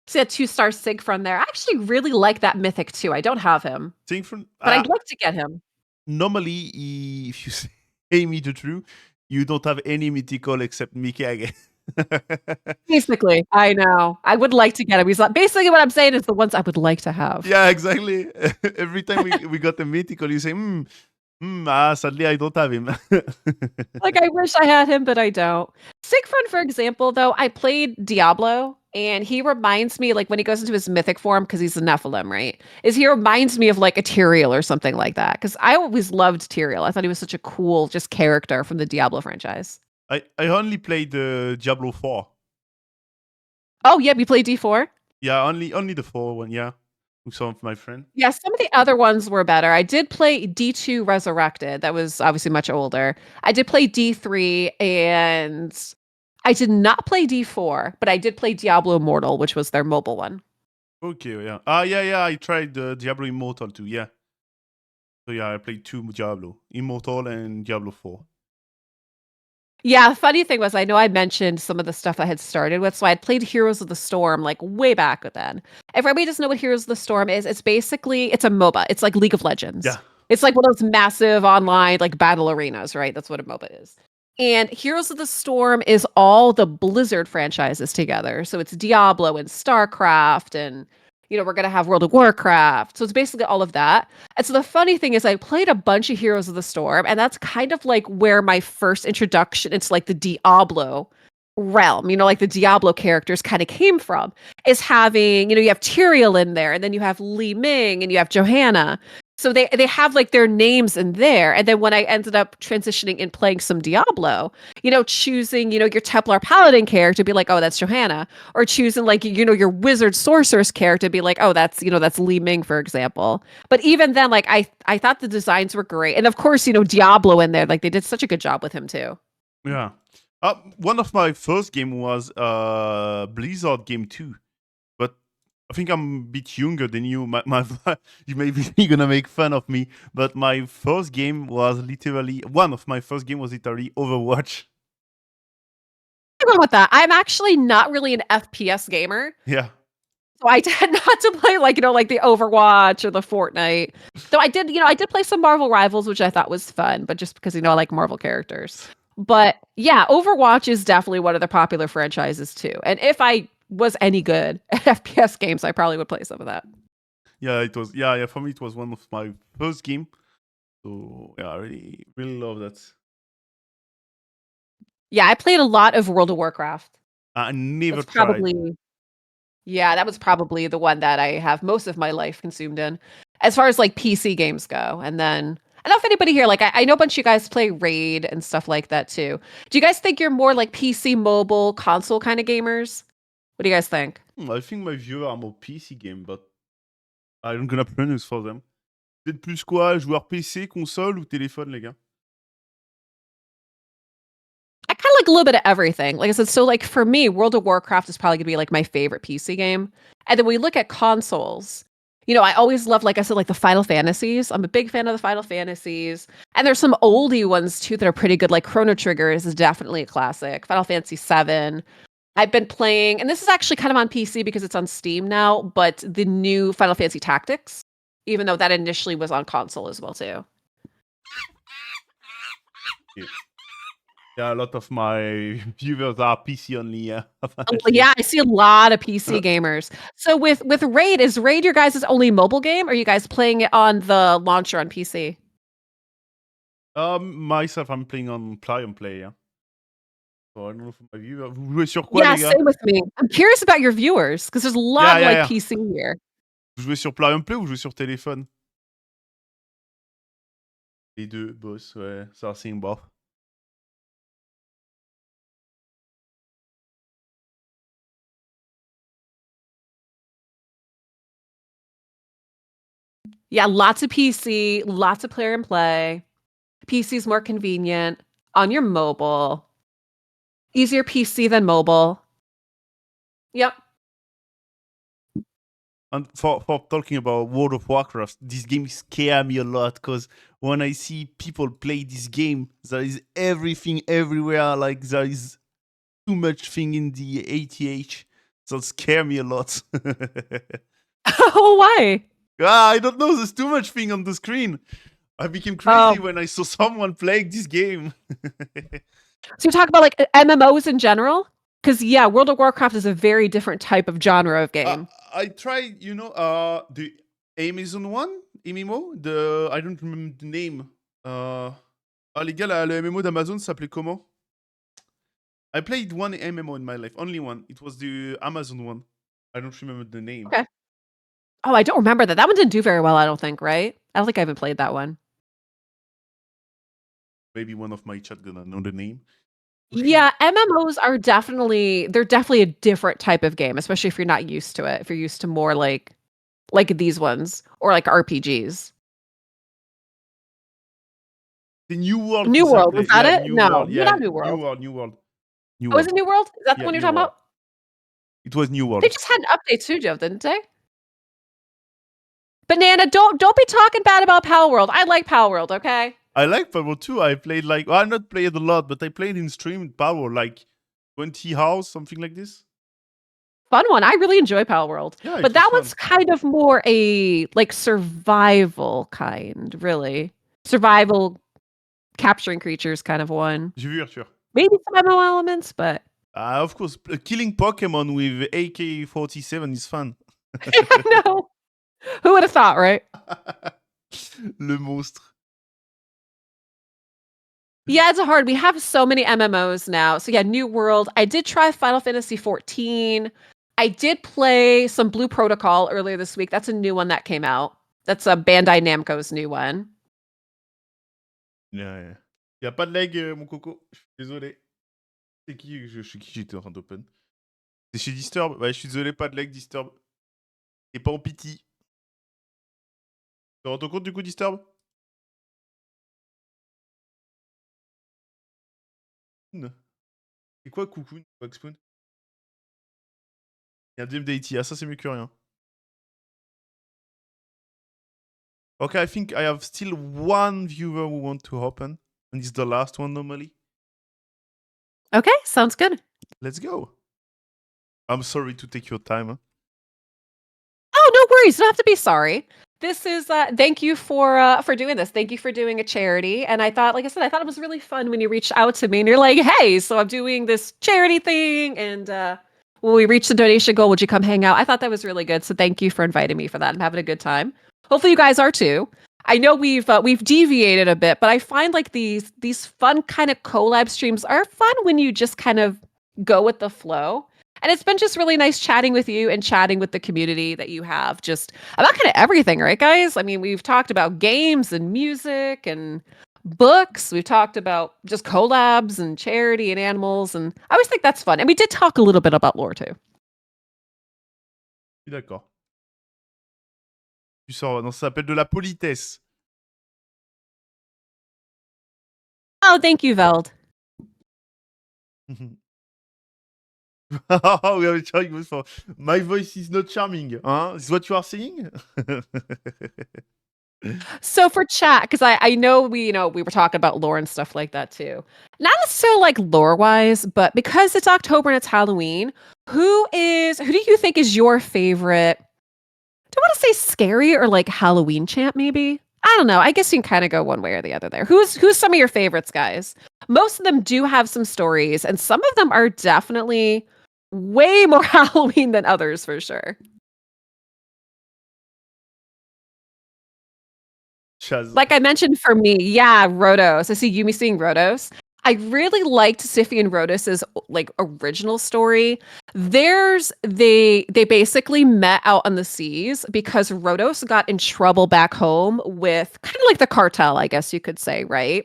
See a 2-star Sig from there. I actually really like that mythic too. I don't have him, Think from, but I'd like to get him. normally, if you say me the truth, you don't have any mythical except Mickey again. Basically, I know. I would like to get him. He's like basically what I'm saying is the ones I would like to have. Yeah, exactly. Every time we got a mythical, you say, sadly I don't have him. Like I wish I had him, but I don't. Siegfried, for example, though, I played Diablo And he reminds me, like, when he goes into his mythic form, because he's a Nephilim, right? Is he reminds me of like a Tyrael or something like that. Because I always loved Tyrael. I thought he was such a cool just character from the Diablo franchise. I only played Diablo 4. Oh, yeah, you played D4? Yeah, only the 4 one, yeah. With some of my friends. Yeah, some of the other ones were better. I did play D2 Resurrected. That was obviously much older. I did play D3 and I did not play D4, but I did play Diablo Immortal, which was their mobile one. Okay, yeah. Yeah, I tried Diablo Immortal too, yeah. So yeah, I played 2 Diablo. Immortal and Diablo 4. Yeah, funny thing was I know I mentioned some of the stuff I had started with. So I had played Heroes of the Storm like way back then. If everybody doesn't know what Heroes of the Storm is, it's a MOBA. It's like League of Legends. Yeah. It's like one of those massive online like battle arenas, right? That's what a MOBA is. And Heroes of the Storm is all the Blizzard franchises together. So it's Diablo and StarCraft and we're going to have World of Warcraft. So it's basically all of that. And so the funny thing is I played a bunch of Heroes of the Storm, and that's kind of like where my first introduction into like the Diablo realm, like the Diablo characters kind of came from, is having, you have Tyrael in there, and then you have Li Ming and you have Johanna. So they have like their names in there. And then when I ended up transitioning and playing some Diablo, choosing, your Templar Paladin character, be like, oh, that's Johanna. Or choosing like, your wizard sorceress character, be like, oh, that's Li Ming, for example. But even then, like I thought the designs were great. And of course, Diablo in there, like they did such a good job with him too. Yeah. One of my first game was Blizzard game 2. But I think I'm a bit younger than you. You may be gonna make fun of me, but my first game was literally Overwatch. Wrong with that. I'm actually not really an FPS gamer. Yeah. So I tend not to play like, like the Overwatch or the Fortnite. Though I did play some Marvel Rivals, which I thought was fun, but just because, I like Marvel characters. But yeah, Overwatch is definitely one of the popular franchises too. And if I was any good at FPS games, I probably would play some of that. Yeah, it was. Yeah, for me, it was one of my first game. So yeah, I really, really love that. Yeah, I played a lot of World of Warcraft. I never That's tried. probably Yeah, that was probably the one that I have most of my life consumed in, as far as like PC games go. And then I don't know if anybody here, like I know a bunch of you guys play Raid and stuff like that too. Do you guys think you're more like PC, mobile, console kind of gamers? What do you guys think? I think my viewer are more PC game, but I'm gonna pronounce for them. Vous êtes plus quoi, joueur PC, console ou téléphone, les gars? I kind of like a little bit of everything. Like I said, so like for me, World of Warcraft is probably gonna be like my favorite PC game. And then we look at consoles. I always love, like I said, like the Final Fantasies. I'm a big fan of the Final Fantasies. And there's some oldie ones too that are pretty good. Like Chrono Trigger is definitely a classic. Final Fantasy 7. I've been playing, and this is actually kind of on PC because it's on Steam now, but the new Final Fantasy Tactics, even though that initially was on console as well too. Yeah, a lot of my viewers are PC only, yeah. Yeah, I see a lot of PC gamers. So with Raid, is Raid your guys' only mobile game, or are you guys playing it on the launcher on PC? Myself, I'm playing on Play and Play, yeah. So I don't know for my viewer. Vous jouez sur quoi, Yeah, les gars? same with me. I'm curious about your viewers because there's a lot Yeah, of yeah, like yeah. PC here. Vous jouez sur Play and Play ou vous jouez sur téléphone? Les deux, boss, ouais. Ça, c'est une bof. Yeah, lots of PC, lots of player and play. PC is more convenient on your mobile. Easier PC than mobile. Yep. And for talking about World of Warcraft, this game scare me a lot because when I see people play this game, there is everything everywhere. Like there is too much thing in the ATH. So scare me a lot. Oh, why? I don't know. There's too much thing on the screen. I became crazy when I saw someone playing this game. So you talk about like MMOs in general? Because yeah, World of Warcraft is a very different type of genre of game. I tried, the Amazon one, MMO. I don't remember the name. Les gars, le MMO d'Amazon s'appelait comment? I played one MMO in my life, only one. It was the Amazon one. I don't remember the name. Okay. Oh, I don't remember that. That one didn't do very well, I don't think, right? I don't think I even played that one. Maybe one of my chat gonna know the name. Yeah, MMOs are they're definitely a different type of game, especially if you're not used to it. If you're used to more like these ones or like RPGs. The New World. New is a World, play. was that Yeah, it? New No, World. Yeah, not New World. New World. New Oh, is World. it New World? Is that the Yeah, one you're New talking World. about? It was New They World. just had an update too, Joe, didn't they? Banana, don't be talking bad about Pal World. I like Pal World, okay? I like Power 2. I played I not played a lot, but I played in stream Power like 20 hours, something like this. Fun one. I really enjoy Pal World. Yeah, it But was that fun. one's kind of more a like survival kind, really. Survival capturing creatures kind of one. Ouverture. Maybe some MMO elements, but Of course, killing Pokemon with AK-47 is fun. I know. Who would have thought, right? Le monstre. Yeah, it's hard. We have so many MMOs now. So yeah, New World. I did try Final Fantasy 14. I did play some Blue Protocol earlier this week. That's a new one that came out. That's a Bandai Namco's new one. Yeah. Y a pas de lag, mon coco. Je suis désolé. C'est qui j'étais en train d'open? C'est chez Disturb? Ouais, je suis désolé, pas de lag, Disturb. Et pas en pity. Tu te rends compte du coup, Disturb? C'est quoi Cocoon? Spoon? Il y a un DM Deity. Ah, ça c'est mieux que rien. Okay, I think I have still one viewer who want to open. And it's the last one normally. Okay, sounds good. Let's go. I'm sorry to take your time. Huh? Oh, no worries. You don't have to be sorry. This is thank you for doing this. Thank you for doing a charity. And I thought, like I said, I thought it was really fun when you reached out to me and you're like, hey, so I'm doing this charity thing and when we reach the donation goal, would you come hang out? I thought that was really good. So thank you for inviting me for that. I'm having a good time. Hopefully you guys are too. I know we've deviated a bit, but I find like these fun kind of collab streams are fun when you just kind of go with the flow. And it's been just really nice chatting with you and chatting with the community that you have just about kind of everything, right, guys? I mean, we've talked about games and music and books. We've talked about just collabs and charity and animals. And I always think that's fun. And we did talk a little bit about lore too. Je suis d'accord. Tu sors, non, ça s'appelle de la politesse. Oh, thank you, Veld. Oh, we are trying for my voice is not charming. Huh? Is what you are saying? So for chat, because I know we were talking about lore and stuff like that too. Not necessarily like lore wise, but because it's October and it's Halloween, who do you think is your favorite? Do I want to say scary or like Halloween chant maybe? I don't know. I guess you can kind of go one way or the other there. Who's some of your favorites, guys? Most of them do have some stories, and some of them are definitely way more Halloween than others for sure. Chaz. Like I mentioned for me, yeah, Rhodos. I see Yumi seeing Rhodos. I really liked Siphi and Rhodos's like original story. They basically met out on the seas because Rhodos got in trouble back home with kind of like the cartel, I guess you could say, right?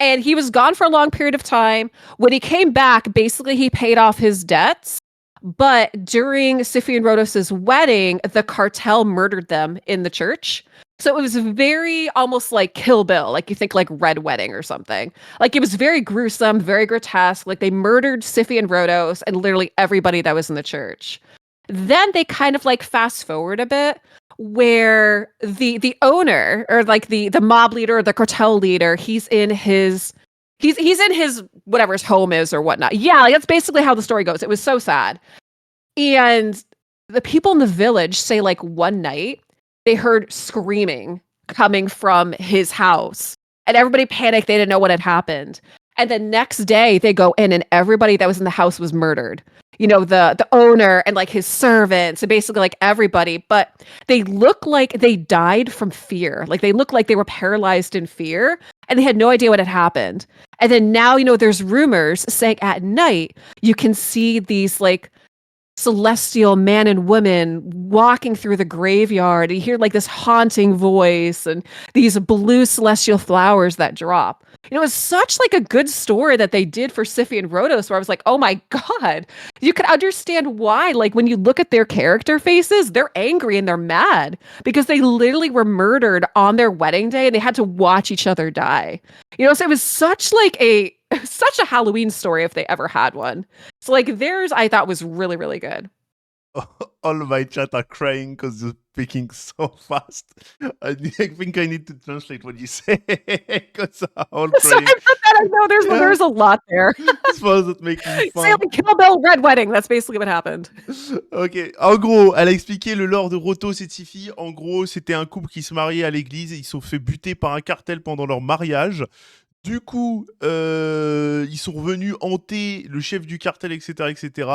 And he was gone for a long period of time. When he came back, basically he paid off his debts. But during Siphi and Rhodos's wedding, the cartel murdered them in the church. So it was very almost like Kill Bill, like you think like Red Wedding or something. Like it was very gruesome, very grotesque. Like they murdered Siphi and Rhodos and literally everybody that was in the church. Then they kind of like fast forward a bit where the owner or like the mob leader or the cartel leader, he's in his whatever his home is or whatnot. Yeah, like that's basically how the story goes. It was so sad. And the people in the village say like one night they heard screaming coming from his house and everybody panicked. They didn't know what had happened. And the next day they go in and everybody that was in the house was murdered. You know, the owner and like his servants and basically like everybody, but they look like they died from fear. Like they look like they were paralyzed in fear and they had no idea what had happened. And then now, there's rumors saying at night you can see these like celestial man and woman walking through the graveyard. You hear like this haunting voice and these blue celestial flowers that drop. It was such like a good story that they did for Siffi and Rhodos, where I was like, oh my God, you could understand why. Like when you look at their character faces, they're angry and they're mad because they literally were murdered on their wedding day and they had to watch each other die. So it was such like such a Halloween story if they ever had one. So like theirs I thought was really, really good. All my chat are crying because you're speaking so fast. I think I need to translate what you say because they're all So I crying. put that, I know there's a lot there. This was making Say fun. like Kill Bill Red Wedding, that's basically what happened. Ok, en gros, elle a expliqué le lore de Rotos et Tiffy. En gros, c'était un couple qui se mariait à l'église et ils se sont fait buter par un cartel pendant leur mariage. Du coup, ils sont revenus hanter le chef du cartel, etc., etc.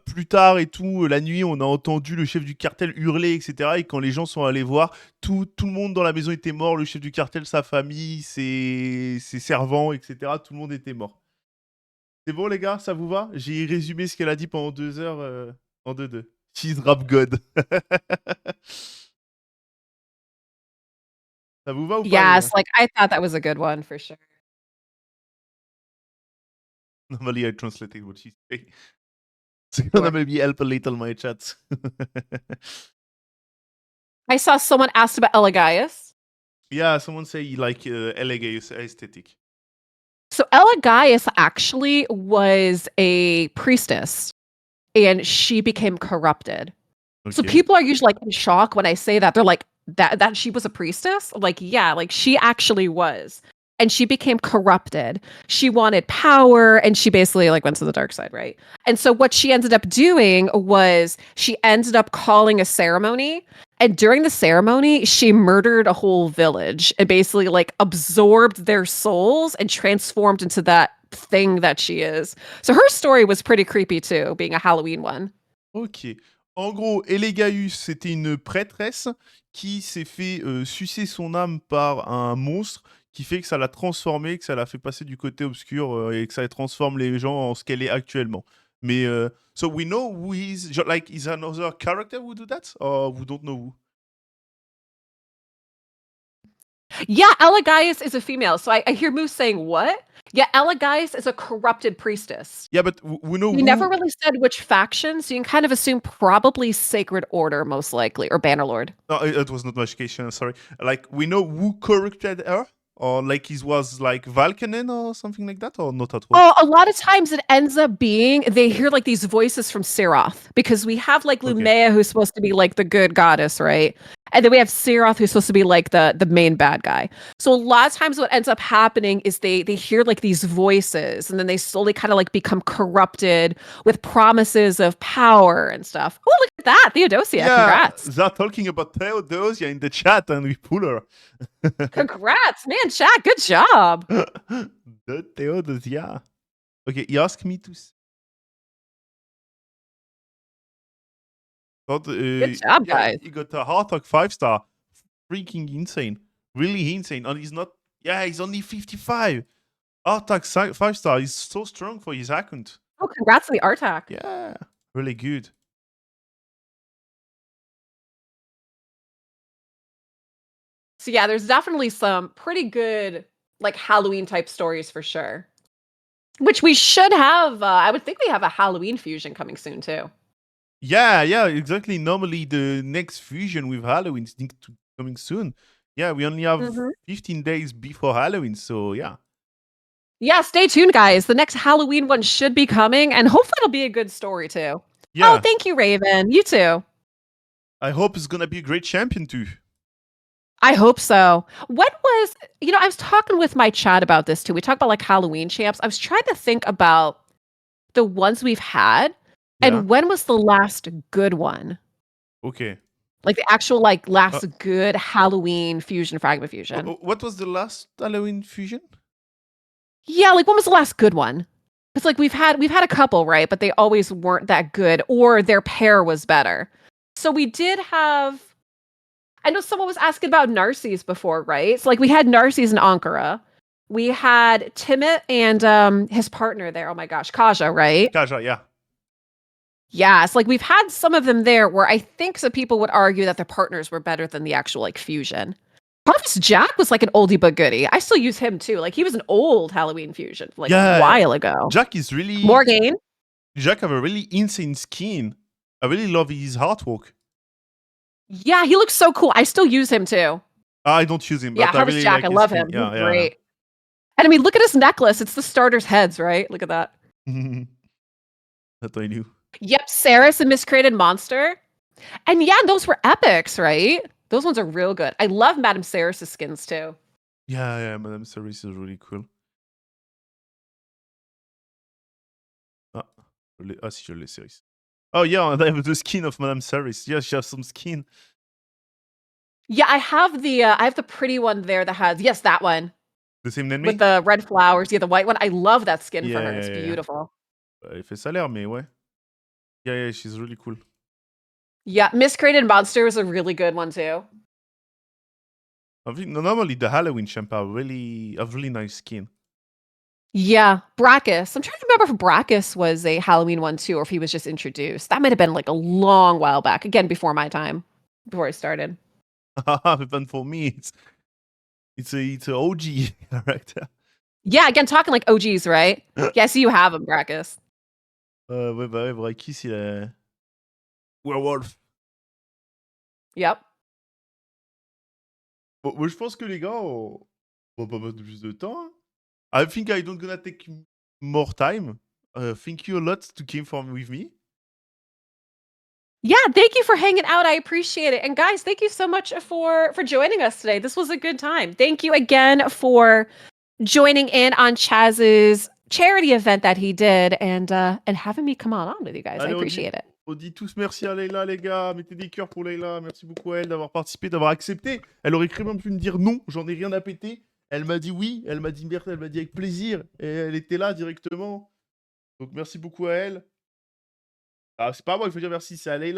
Plus tard et tout, la nuit, on a entendu le chef du cartel hurler, etc. Et quand les gens sont allés voir, tout le monde dans la maison était mort. Le chef du cartel, sa famille, ses servants, etc. Tout le monde était mort. C'est bon, les gars, ça vous va? J'ai résumé ce qu'elle a dit pendant 2 heures en 2-2. She's rap god. Ça vous va ou pas, les gars? Yes, like I thought that was a good one for sure. Normally I translated what she said. So gonna Sure. maybe help a little my chat. I saw someone asked about Elegias. Yeah, someone say you like elegant aesthetic. So Elegias actually was a priestess and she became corrupted. So Okay. people are usually like in shock when I say that. They're like, that she was a priestess? Like, yeah, like she actually was. And she became corrupted. She wanted power and she basically like went to the dark side, right? And so what she ended up doing was she ended up calling a ceremony. And during the ceremony, she murdered a whole village and basically like absorbed their souls and transformed into that thing that she is. So her story was pretty creepy too, being a Halloween one. Ok. En gros, Elegaeus, c'était une prêtresse qui s'est fait sucer son âme par un monstre qui fait que ça l'a transformée, que ça l'a fait passer du côté obscur et que ça transforme les gens en ce qu'elle est actuellement. Mais so we know who is like is another character who do that or we don't know who. Yeah, Elegias is a female. So I hear Moose saying what? Yeah, Elegias is a corrupted priestess. Yeah, but we know We who. never really said which faction, so you can kind of assume probably Sacred Order, most likely, or Bannerlord. No, it was not my education. Sorry. Like we know who corrupted her, or like it was like Valkanen or something like that, or not at all. Oh, a lot of times it ends up being they hear like these voices from Seroth because we have like Okay. Lumea who's supposed to be like the good goddess, right? And then we have Seroth who's supposed to be like the main bad guy. So a lot of times what ends up happening is they hear like these voices and then they slowly kind of like become corrupted with promises of power and stuff. Oh, look at that, Theodosia! Congrats! They're talking about Theodosia in the chat, and we pull her. Congrats, man! Chat, good job. The Theodosia. Okay, he asked me to. Good job, guys. He got a Heart Talk 5-star. Freaking insane. Really insane. And he's not. Yeah, he's only 55. Heart Talk 5-star. He's so strong for his account. Oh, congrats on the Artak. Yeah, really good. So yeah, there's definitely some pretty good like Halloween type stories for sure. Which we should have. I would think we have a Halloween fusion coming soon too. Yeah, exactly. Normally, the next fusion with Halloween is coming soon. Yeah, we only have 15 days before Halloween, so yeah. Yeah, stay tuned, guys. The next Halloween one should be coming, and hopefully it'll be a good story too. Yeah. Oh, thank you, Raven. You too. I hope it's gonna be a great champion too. I hope so. What was, I was talking with my chat about this too. We talked about like Halloween champs. I was trying to think about the ones we've had. And when was the last good one? Okay. Like the actual like last good Halloween fusion, fragment fusion. What was the last Halloween fusion? Yeah, like when was the last good one? It's like we've had a couple, right? But they always weren't that good, or their pair was better. So we did have. I know someone was asking about Narses before, right? So like we had Narses and Ankara. We had Timit and his partner there. Oh my gosh, Kaja, right? Kaja, yeah. Yes, like we've had some of them there where I think some people would argue that their partners were better than the actual like fusion. Prophet's Jack was like an oldie but goodie. I still use him too. Like he was an old Halloween fusion, like a Yeah, while ago. Jack is really... Morgaine. Jack have a really insane skin. I really love his artwork. Yeah, he looks so cool. I still use him too. I don't use him, Yeah, but I Harvest really Jack. like I his love skin. him. Yeah, He's yeah. great. And I mean, look at his necklace. It's the starters' heads, right? Look at that. That I knew. Yep, Saris and Miscreated Monster. And yeah, those were epics, right? Those ones are real good. I love Madame Saris' skins too. Yeah, Madame Cerise is really cool. Si, je l'ai, Cerise. Oh, yeah, I have the skin of Madame Cerise. Yeah, she has some skin. Yeah, I have the pretty one there that has, yes, that one. The same than me? With the red flowers. Yeah, the white one. I love that skin for Yeah, her. yeah, It's yeah, yeah. beautiful. Elle fait ça l'air, mais ouais. Yeah, she's really cool. Yeah, Miscreated Monster was a really good one too. I think normally the Halloween champ have really nice skin. Yeah, Brachus. I'm trying to remember if Brachus was a Halloween one too, or if he was just introduced. That might have been like a long while back. Again, before my time, before I started. But for me, it's a OG character. Yeah, again, talking like OGs, right? Yeah, I see you have him, Brachus. Ouais, bah ouais, Brachis, il a... Werewolf. Yep. Bon, moi, je pense que les gars, on va pas mettre plus de temps. Hein. I think I don't gonna take more time. Thank you a lot to came with me. Yeah, thank you for hanging out. I appreciate it. And guys, thank you so much for joining us today. This was a good time. Thank you again for joining in on Chaz's charity event that he did and having me come on with you guys. Allez, I appreciate it. On dit tous merci à Leïla, les gars. Mettez des cœurs pour Leïla. Merci beaucoup à elle d'avoir participé, d'avoir accepté. Elle aurait même pu me dire non, j'en ai rien à péter. Elle m'a dit oui, elle m'a dit merde, elle m'a dit avec plaisir. Et elle était là directement. Donc merci beaucoup à elle. Ah, c'est pas à moi, il faut dire merci, c'est à Leïla.